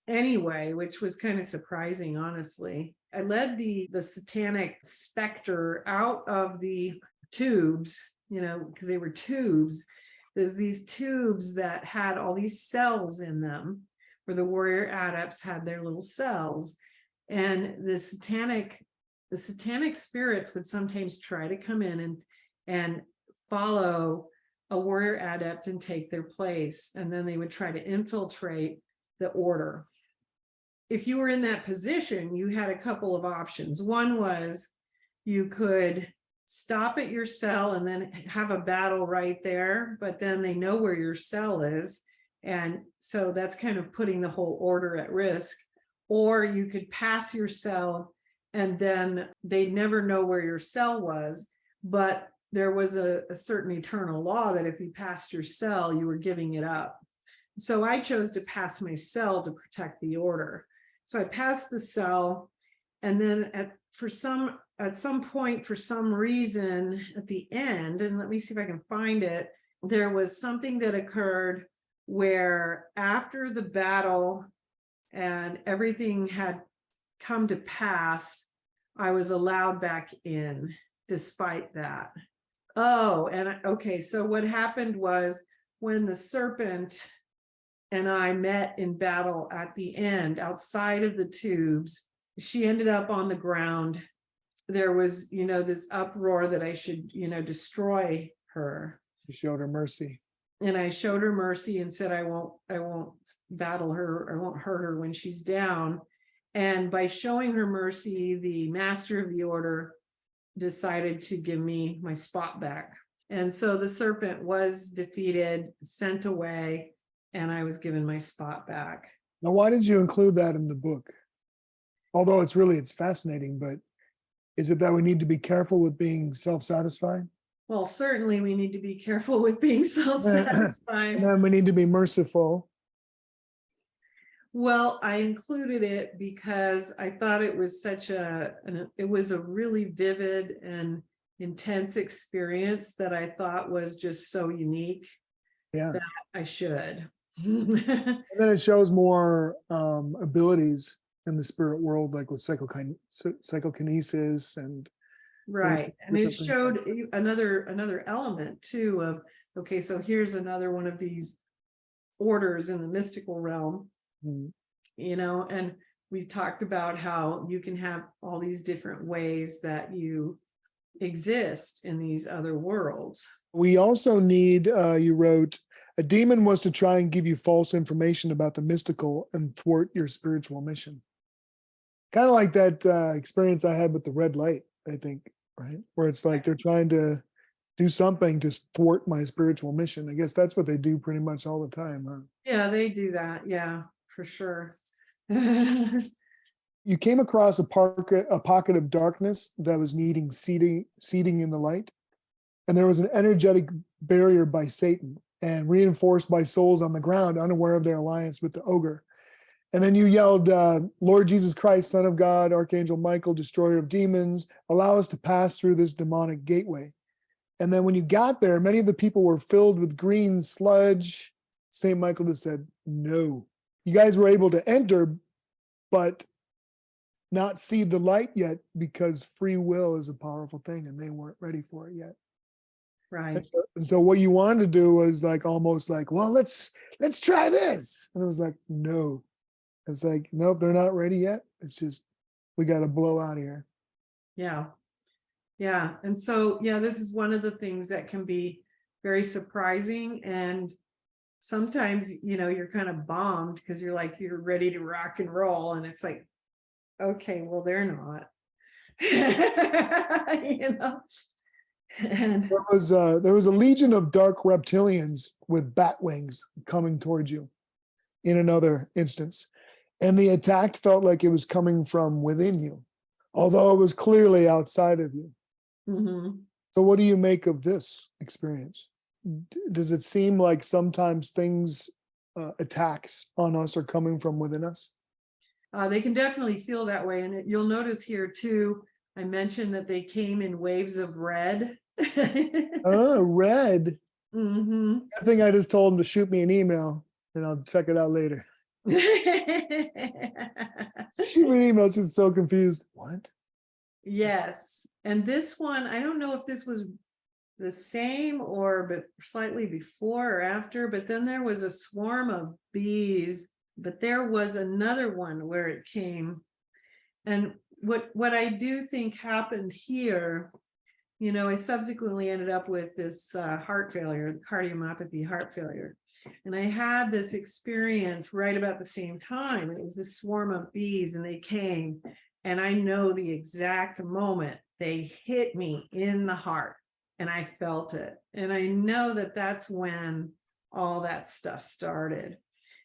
anyway, which was kind of surprising, honestly. I led the satanic specter out of the tubes, because they were tubes. There's these tubes that had all these cells in them, where the warrior adepts had their little cells. And the satanic spirits would sometimes try to come in and follow a warrior adept and take their place. And then they would try to infiltrate the order. If you were in that position, you had a couple of options. One was you could stop at your cell and then have a battle right there, but then they know where your cell is. And so that's kind of putting the whole order at risk. Or you could pass your cell and then they never know where your cell was, but there was a certain eternal law that if you passed your cell, you were giving it up. So I chose to pass my cell to protect the order. So I passed the cell, and then at some point, for some reason at the end, and let me see if I can find it, there was something that occurred where after the battle and everything had come to pass, I was allowed back in despite that. Oh, and okay, so what happened was when the serpent and I met in battle at the end outside of the tubes, she ended up on the ground. There was, this uproar that I should, destroy her. You showed her mercy. And I showed her mercy and said, I won't battle her, I won't hurt her when she's down. And by showing her mercy, the master of the order decided to give me my spot back. And so the serpent was defeated, sent away, and I was given my spot back. Now, why did you include that in the book? Although it's fascinating, but is it that we need to be careful with being self-satisfied? Well, certainly we need to be careful with being self-satisfied. And then we need to be merciful. Well, I included it because I thought it was it was a really vivid and intense experience that I thought was just so unique. Yeah. That I should. And then it shows more abilities in the spirit world, like with psychokinesis and right. And it showed another element too of, okay, so here's another one of these orders in the mystical realm. And we've talked about how you can have all these different ways that you exist in these other worlds. We also need, you wrote, a demon was to try and give you false information about the mystical and thwart your spiritual mission. Kind of like that experience I had with the red light, I think, right? Where it's like they're trying to do something to thwart my spiritual mission. I guess that's what they do pretty much all the time, huh? Yeah, they do that. Yeah, for sure. You came across a pocket of darkness that was needing seeding in the light, and there was an energetic barrier by Satan and reinforced by souls on the ground, unaware of their alliance with the ogre. And then you yelled, Lord Jesus Christ, Son of God, Archangel Michael, destroyer of demons, allow us to pass through this demonic gateway. And then when you got there, many of the people were filled with green sludge. St. Michael just said, no. You guys were able to enter, but not see the light yet because free will is a powerful thing and they weren't ready for it yet. Right. And so what you wanted to do was like almost like, well, let's try this. And it was like, no. It's like, nope, they're not ready yet. It's just, we got to blow out of here. Yeah. Yeah. And so, yeah, this is one of the things that can be very surprising. And sometimes, you're kind of bombed because you're like, you're ready to rock and roll. And it's like, okay, well, they're not. And There was a legion of dark reptilians with bat wings coming towards you in another instance. And the attack felt like it was coming from within you, although it was clearly outside of you. mhm. So what do you make of this experience? Does it seem like sometimes things, attacks on us are coming from within us? They can definitely feel that way. And you'll notice here too, I mentioned that they came in waves of red. Oh, red. hmm I think I just told him to shoot me an email and I'll check it out later. Shoot me an email. She's so confused. What? Yes. And this one, I don't know if this was the same or but slightly before or after, but then there was a swarm of bees, but there was another one where it came. And what I do think happened here, I subsequently ended up with this heart failure, cardiomyopathy, heart failure. And I had this experience right about the same time. It was this swarm of bees and they came. And I know the exact moment they hit me in the heart and I felt it. And I know that that's when all that stuff started.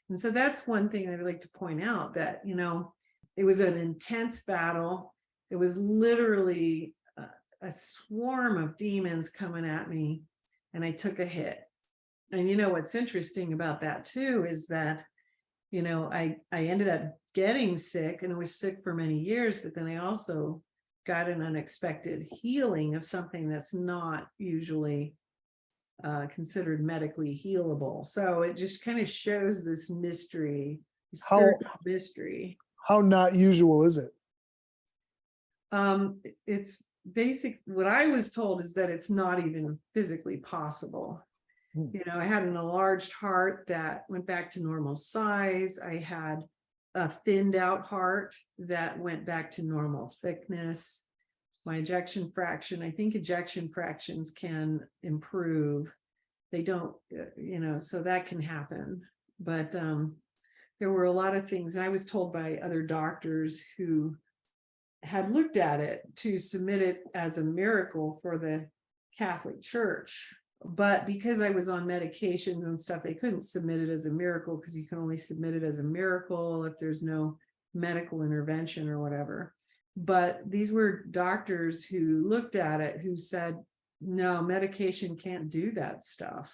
And so that's one thing I'd like to point out that, it was an intense battle. It was literally a swarm of demons coming at me and I took a hit. And what's interesting about that too is that I ended up getting sick and I was sick for many years, but then I also got an unexpected healing of something that's not usually considered medically healable. So it just kind of shows this mystery, spiritual mystery. How not usual is it? It's basic. What I was told is that it's not even physically possible. I had an enlarged heart that went back to normal size. I had a thinned out heart that went back to normal thickness. My ejection fraction, I think ejection fractions can improve. They don't, so that can happen. But there were a lot of things. And I was told by other doctors who had looked at it to submit it as a miracle for the Catholic Church. But because I was on medications and stuff, they couldn't submit it as a miracle because you can only submit it as a miracle if there's no medical intervention or whatever. But these were doctors who looked at it who said, no, medication can't do that stuff.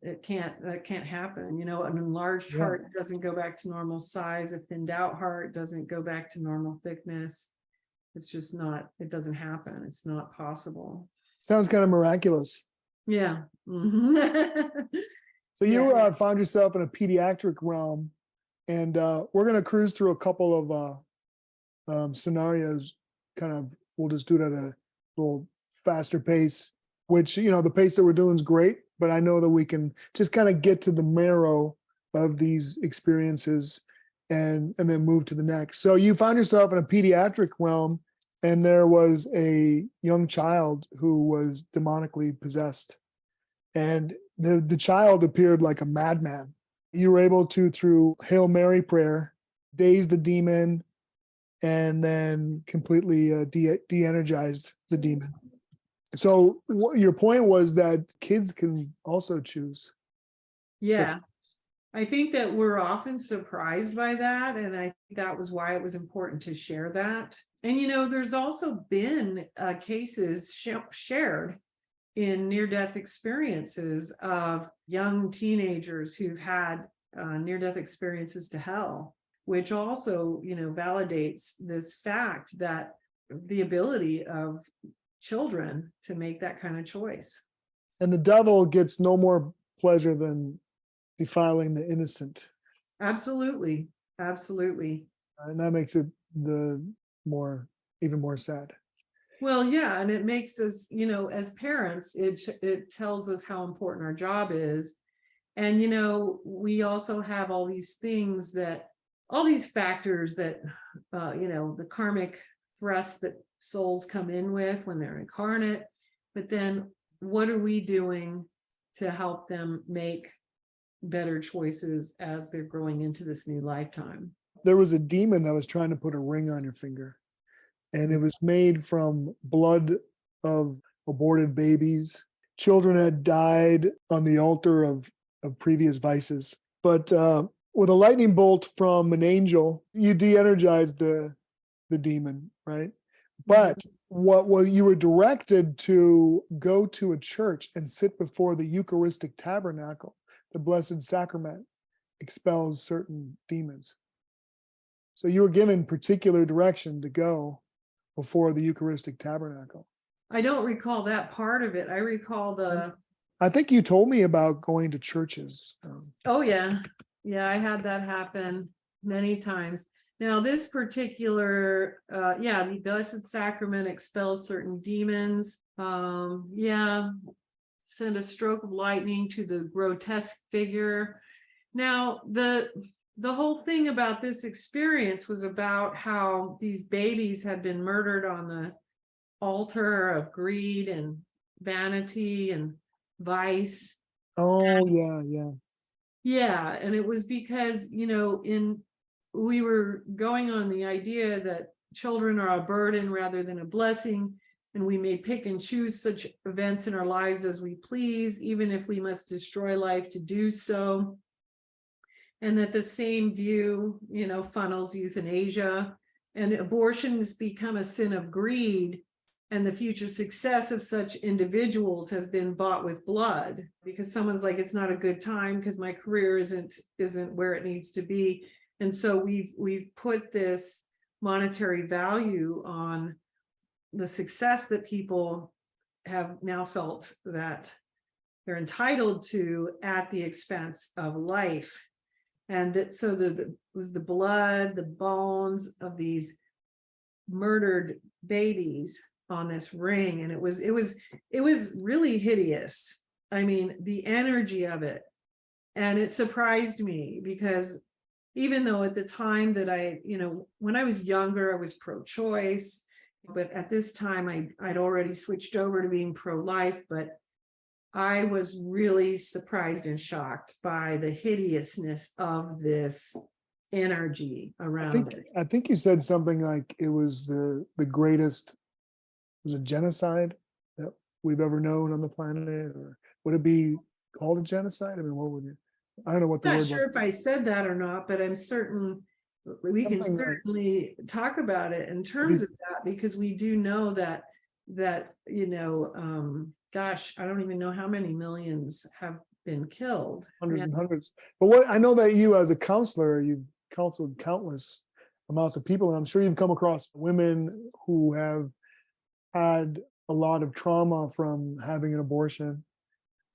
That can't happen. An enlarged heart doesn't go back to normal size. A thinned out heart doesn't go back to normal thickness. It's just not, it doesn't happen. It's not possible. Sounds kind of miraculous. Yeah. Mm-hmm. So you found yourself in a pediatric realm, and we're going to cruise through a couple of scenarios. Kind of, we'll just do it at a little faster pace, which, the pace that we're doing is great, but I know that we can just kind of get to the marrow of these experiences and then move to the next. So you found yourself in a pediatric realm, and there was a young child who was demonically possessed. And the child appeared like a madman. You were able to, through Hail Mary prayer, daze the demon, and then completely de-energized the demon. So your point was that kids can also choose. Yeah. I think that we're often surprised by that. And I think that was why it was important to share that. And, there's also been cases shared in near-death experiences of young teenagers who've had near-death experiences to hell, which also, validates this fact that the ability of children to make that kind of choice. And the devil gets no more pleasure than defiling the innocent. Absolutely. Absolutely. And that makes it even more sad. Well, yeah, and it makes us, as parents, it tells us how important our job is. And, we also have all these factors that, the karmic thrust that souls come in with when they're incarnate. But then what are we doing to help them make better choices as they're growing into this new lifetime? There was a demon that was trying to put a ring on your finger, and it was made from blood of aborted babies. Children had died on the altar of previous vices. But with a lightning bolt from an angel, you de-energize the demon, right? But what you were directed to go to a church and sit before the Eucharistic tabernacle, the Blessed Sacrament expels certain demons. So you were given particular direction to go before the Eucharistic tabernacle. I don't recall that part of it. I recall I think you told me about going to churches. Oh, yeah. Yeah, I had that happen many times. Now, this particular, the Blessed Sacrament expels certain demons. Send a stroke of lightning to the grotesque figure. Now, the whole thing about this experience was about how these babies had been murdered on the altar of greed and vanity and vice. Oh, yeah. Yeah, and it was because, we were going on the idea that children are a burden rather than a blessing, and we may pick and choose such events in our lives as we please, even if we must destroy life to do so. And that the same view, funnels euthanasia, and abortions become a sin of greed, and the future success of such individuals has been bought with blood, because someone's like, it's not a good time because my career isn't where it needs to be. And so we've put this monetary value on the success that people have now felt that they're entitled to at the expense of life. And that so it was the blood, the bones of these murdered babies on this ring, and it was really hideous. I mean, the energy of it, and it surprised me because even though at the time that when I was younger, I was pro-choice, but at this time I'd already switched over to being pro-life, but I was really surprised and shocked by the hideousness of this energy around it. I think you said something like it was the greatest, was a genocide that we've ever known on the planet, or would it be called a genocide? I mean, what would you? I don't know what the I'm word not sure was. if I said that or not, but I'm certain we can Something like- certainly talk about it in terms of that, because we do know that gosh, I don't even know how many millions have been killed. Hundreds and hundreds. But what I know that you, as a counselor, you've counseled countless amounts of people, and I'm sure you've come across women who have had a lot of trauma from having an abortion.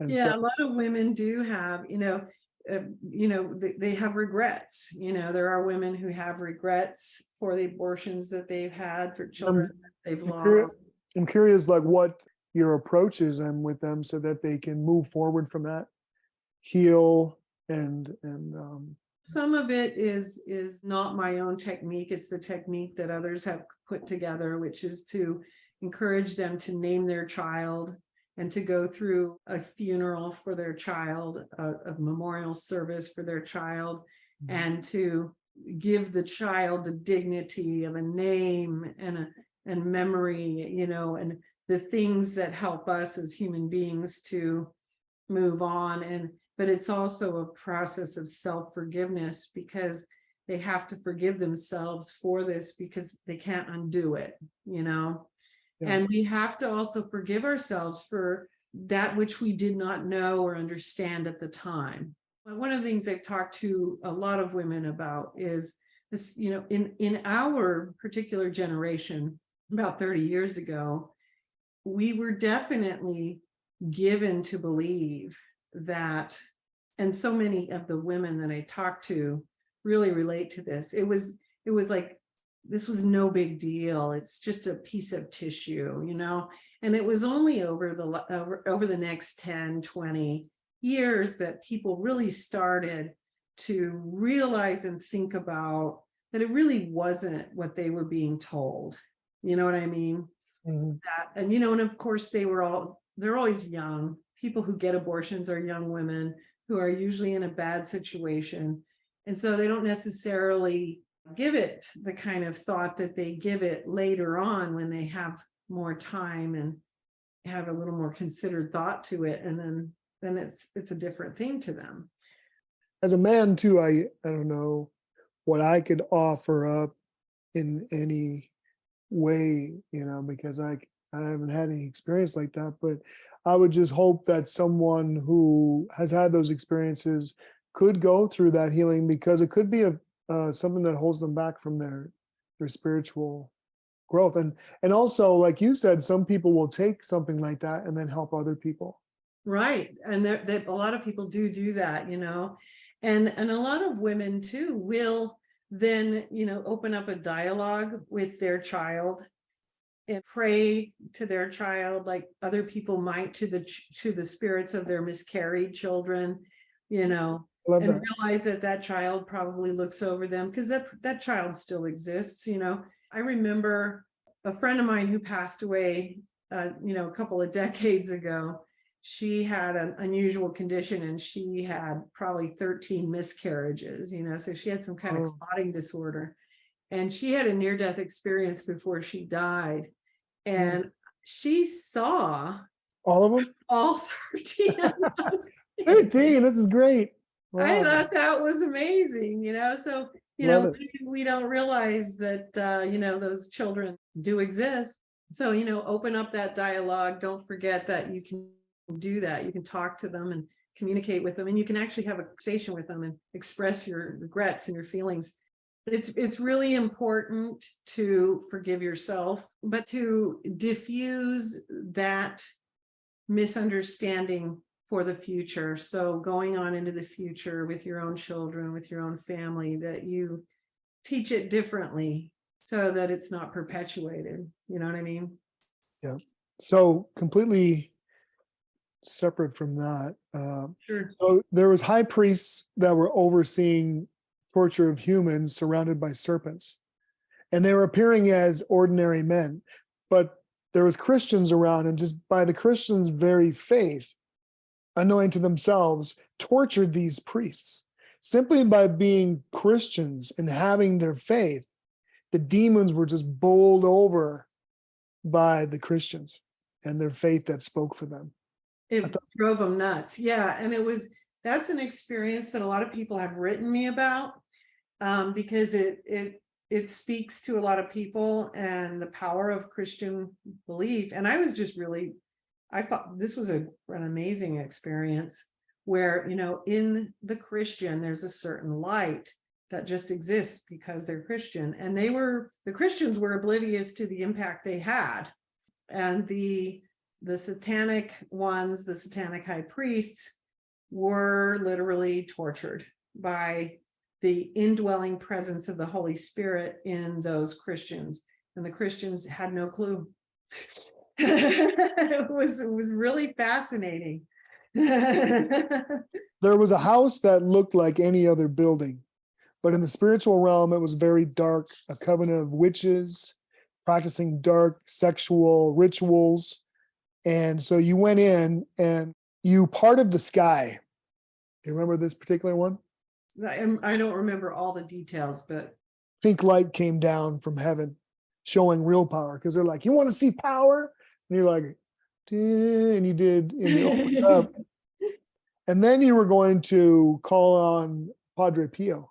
And Yeah, a lot of women do have, they have regrets. There are women who have regrets for the abortions that they've had, for children that they've lost. I'm curious, like, what your approach is and with them so that they can move forward from that, heal, and some of it is not my own technique. It's the technique that others have put together, which is to encourage them to name their child and to go through a funeral for their child, a memorial service for their child, and to give the child the dignity of a name and memory, and the things that help us as human beings to move on. But it's also a process of self-forgiveness, because they have to forgive themselves for this, because they can't undo it. Yeah. And we have to also forgive ourselves for that which we did not know or understand at the time. One of the things I've talked to a lot of women about is this, in our particular generation, about 30 years ago, we were definitely given to believe that, and so many of the women that I talked to really relate to this. It was like, this was no big deal. It's just a piece of tissue, and it was only over the next 10, 20 years that people really started to realize and think about that it really wasn't what they were being told. You know what I mean? Mhm. And of course they're always young. People who get abortions are young women who are usually in a bad situation. And so they don't necessarily give it the kind of thought that they give it later on, when they have more time and have a little more considered thought to it. And then it's a different thing to them. As a man too, I don't know what I could offer up in any way, because I haven't had any experience like that. But I would just hope that someone who has had those experiences could go through that healing, because it could be something that holds them back from their spiritual growth. And also, like you said, some people will take something like that and then help other people. Right. And that a lot of people do that, and a lot of women too will then, open up a dialogue with their child and pray to their child like other people might to the spirits of their miscarried children, I love and that. realize that child probably looks over them, because that child still exists. I remember a friend of mine who passed away, a couple of decades ago. She had an unusual condition, and she had probably 13 miscarriages, so she had some kind of clotting disorder, and she had a near-death experience before she died. And she saw All of them? all 13 of us. 13, this is great. I Wow. thought that was amazing, so Love it. we don't realize that those children do exist. So open up that dialogue. Don't forget that you can do that. You can talk to them and communicate with them, and you can actually have a conversation with them and express your regrets and your feelings. It's really important to forgive yourself, but to diffuse that misunderstanding for the future. So going on into the future with your own children, with your own family, that you teach it differently so that it's not perpetuated. You know what I mean? Yeah. So completely separate from that. Sure. So there was high priests that were overseeing torture of humans surrounded by serpents, and they were appearing as ordinary men, but there was Christians around, and just by the Christians' very faith, unknowing to themselves, tortured these priests. Simply by being Christians and having their faith, the demons were just bowled over by the Christians and their faith that spoke for them. It drove them nuts. Yeah. And that's an experience that a lot of people have written me about, because it speaks to a lot of people and the power of Christian belief. And I was just I thought this was an amazing experience where, in the Christian, there's a certain light that just exists because they're Christian. And the Christians were oblivious to the impact they had. And the satanic ones, the satanic high priests, were literally tortured by the indwelling presence of the Holy Spirit in those Christians. And the Christians had no clue. It was really fascinating. There was a house that looked like any other building, but in the spiritual realm, it was very dark, a coven of witches practicing dark sexual rituals. And so you went in and you parted the sky. Do you remember this particular one? I don't remember all the details, but Pink light came down from heaven, showing real power. Because they're like, you want to see power? And you're like, and you did, and you opened up. And then you were going to call on Padre Pio.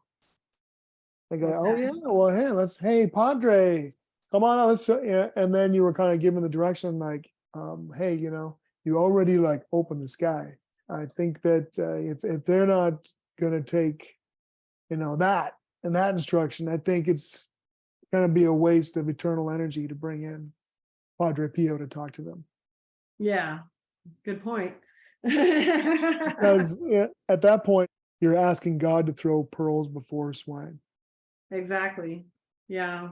I go, oh yeah, well, hey, Padre, come on, yeah. And then you were kind of giving the direction like, hey, you already like opened the sky. I think that if they're not going to take, that and that instruction, I think it's going to be a waste of eternal energy to bring in Padre Pio to talk to them. yeah, good point. Because at that point, you're asking God to throw pearls before swine. Exactly. Yeah.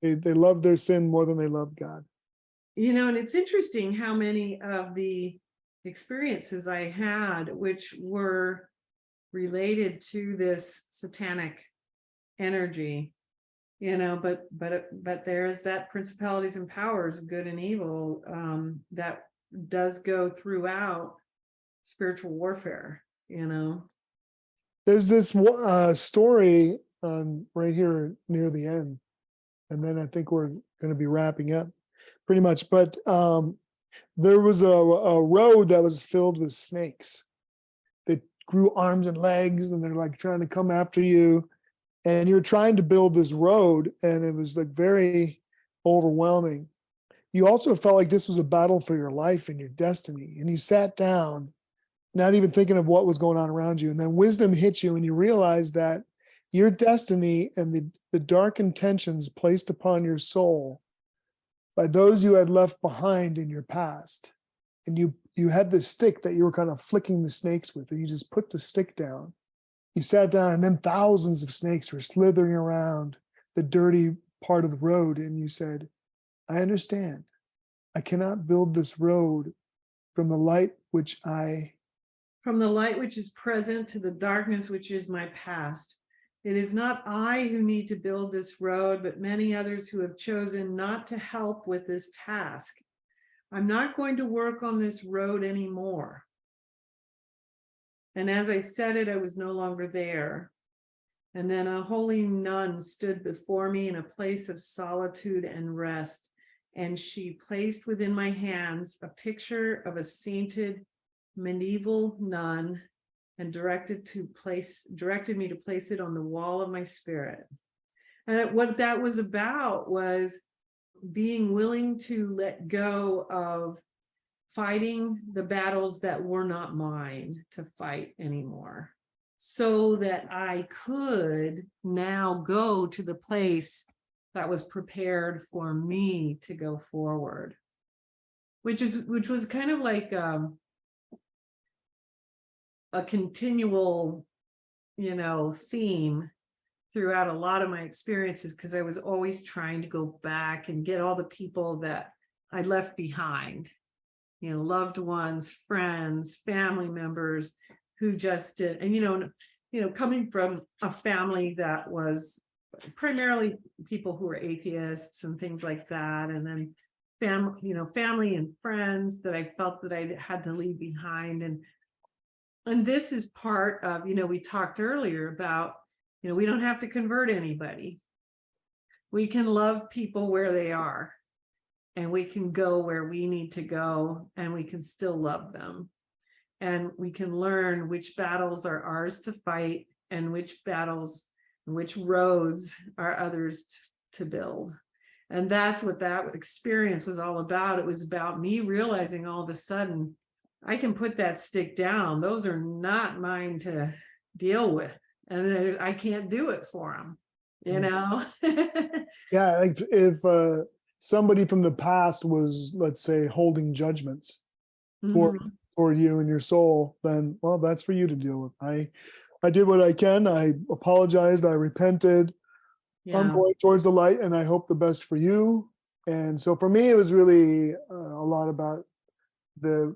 They love their sin more than they love God. And it's interesting how many of the experiences I had, which were related to this satanic energy, but there's that principalities and powers, good and evil, that does go throughout spiritual warfare. There's this story right here near the end, and then I think we're going to be wrapping up pretty much. But there was a road that was filled with snakes that grew arms and legs, and they're like trying to come after you. And you're trying to build this road, and it was like very overwhelming. You also felt like this was a battle for your life and your destiny. And you sat down, not even thinking of what was going on around you. And then wisdom hit you, and you realized that your destiny and the dark intentions placed upon your soul by those you had left behind in your past. And you had this stick that you were kind of flicking the snakes with, and you just put the stick down. You sat down, and then thousands of snakes were slithering around the dirty part of the road. And you said, I understand. I cannot build this road from the light which is present to the darkness which is my past. It is not I who need to build this road, but many others who have chosen not to help with this task. I'm not going to work on this road anymore. And as I said it, I was no longer there. And then a holy nun stood before me in a place of solitude and rest. And she placed within my hands a picture of a sainted medieval nun and directed me to place it on the wall of my spirit. And what that was about was being willing to let go of fighting the battles that were not mine to fight anymore, so that I could now go to the place that was prepared for me to go forward, which was kind of like a continual, theme throughout a lot of my experiences, because I was always trying to go back and get all the people that I left behind, loved ones, friends, family members who just did. And, coming from a family that was primarily people who were atheists and things like that. And then family and friends that I felt that I had to leave behind. And this is part of, we talked earlier about, we don't have to convert anybody. We can love people where they are, and we can go where we need to go, and we can still love them. And we can learn which battles are ours to fight, and which roads are others to build. And that's what that experience was all about. It was about me realizing all of a sudden, I can put that stick down. Those are not mine to deal with. And I can't do it for them, Yeah, like if somebody from the past was, let's say, holding judgments toward you and your soul, then, well, that's for you to deal with. I did what I can. I apologized. I repented. I'm going towards the light, and I hope the best for you. And so for me, it was really a lot about the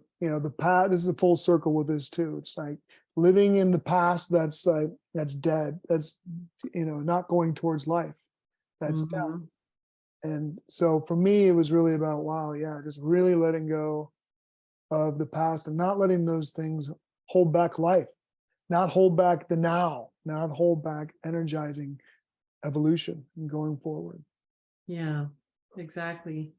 past. This is a full circle with this too. It's like living in the past that's dead. That's not going towards life. That's death. And so for me, it was really about, just really letting go of the past and not letting those things hold back life, not hold back the now, not hold back, energizing evolution and going forward. Yeah, exactly.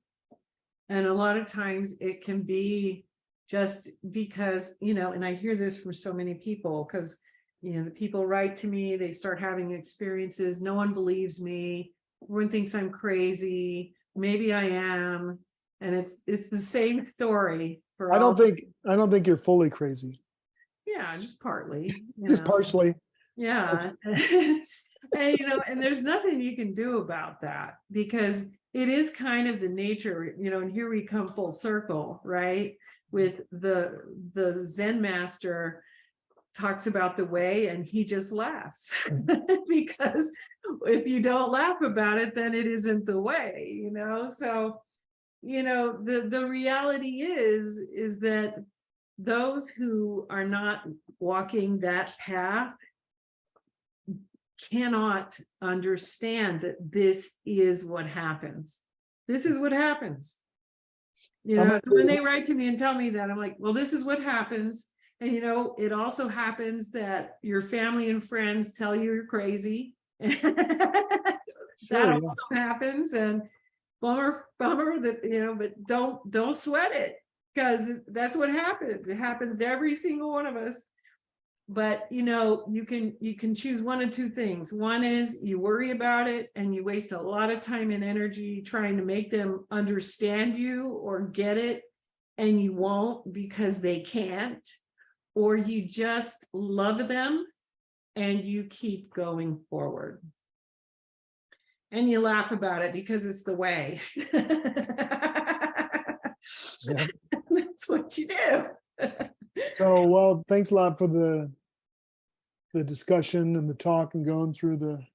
And a lot of times it can be just because, and I hear this from so many people because, the people write to me, they start having experiences. No one believes me. Everyone thinks I'm crazy. Maybe I am. And it's the same story for I all. don't think you're fully crazy. Yeah, just partly, Just partially. Yeah. And and there's nothing you can do about that because it is kind of the nature, and here we come full circle, right? With the Zen master talks about the way and he just laughs because if you don't laugh about it, then it isn't the way, so the reality is that those who are not walking that path cannot understand that this is what happens. This is what happens. So when they write to me and tell me that, I'm like, well, this is what happens. And it also happens that your family and friends tell you you're crazy. That also happens. And bummer that, but don't sweat it because that's what happens. It happens to every single one of us. But you can choose one of two things. One is you worry about it and you waste a lot of time and energy trying to make them understand you or get it, and you won't because they can't. Or you just love them and you keep going forward. And you laugh about it because it's the way. Yeah. That's what you do. So, well, thanks a lot for the discussion and the talk and going through the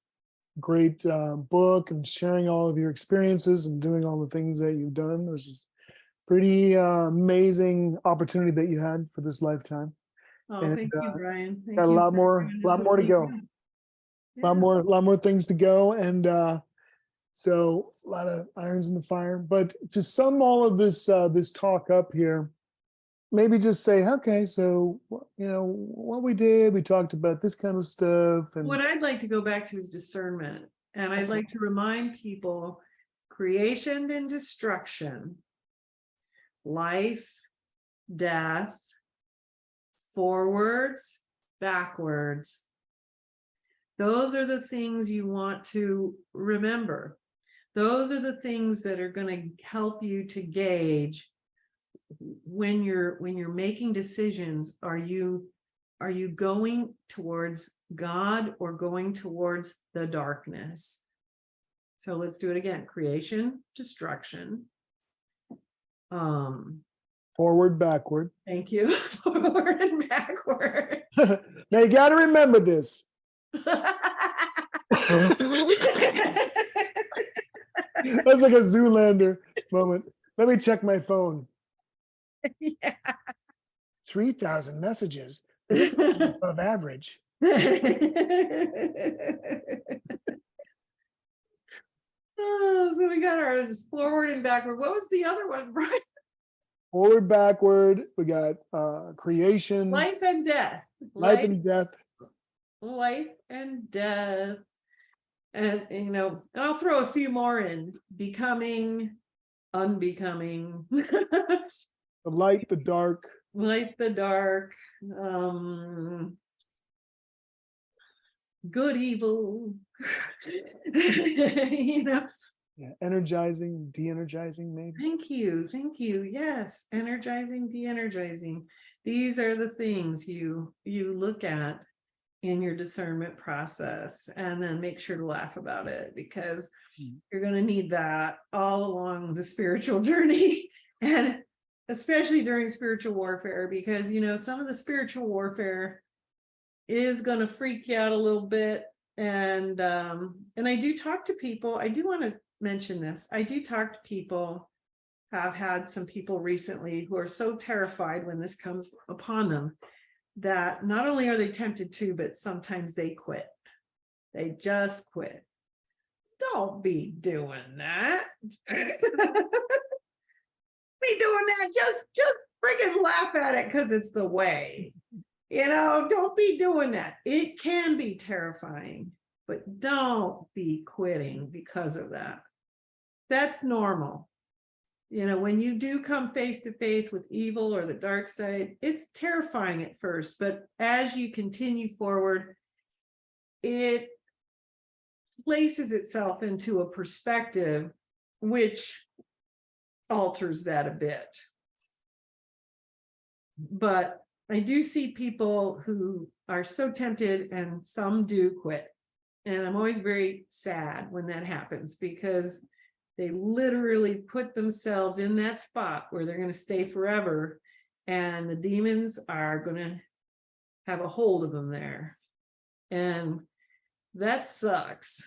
great book and sharing all of your experiences and doing all the things that you've done. It was just pretty amazing opportunity that you had for this lifetime. Oh, and, thank you, Brian. Got a lot more to go. Yeah. lot more things to go. And so a lot of irons in the fire. But to sum all of this this talk up here, maybe just say, okay, so what we did, we talked about this kind of stuff. And what I'd like to go back to is discernment. And I'd like to remind people creation and destruction, life, death, forwards, backwards. Those are the things you want to remember. Those are the things that are going to help you to gauge when you're making decisions. Are you going towards God or going towards the darkness? So let's do it again. Creation, destruction. Forward, backward. Thank you. Forward and backward. Now you got to remember this. That's like a Zoolander moment. Let me check my phone. Yeah. 3,000 messages. Above average. Oh, so we got our forward and backward. What was the other one, Brian? Forward, backward. We got creation. Life and death. Life and death. Life and death. And and I'll throw a few more in. Becoming, unbecoming. The light, the dark. Light, the dark. Good, evil. Yeah, energizing, de-energizing, maybe. Thank you. Yes, energizing, de-energizing. These are the things you look at in your discernment process, and then make sure to laugh about it, because you're going to need that all along the spiritual journey, and especially during spiritual warfare, because some of the spiritual warfare is going to freak you out a little bit. And I do talk to people. I do want to mention this. I do talk to people. I've had some people recently who are so terrified when this comes upon them that not only are they tempted to, but sometimes they quit. They just quit. Don't be doing that. Be doing that. Just friggin' laugh at it because it's the way. Don't be doing that. It can be terrifying, but don't be quitting because of that. That's normal. When you do come face to face with evil or the dark side, it's terrifying at first, but as you continue forward, it places itself into a perspective which alters that a bit. But I do see people who are so tempted, and some do quit. And I'm always very sad when that happens, because they literally put themselves in that spot where they're going to stay forever, and the demons are going to have a hold of them there. And that sucks.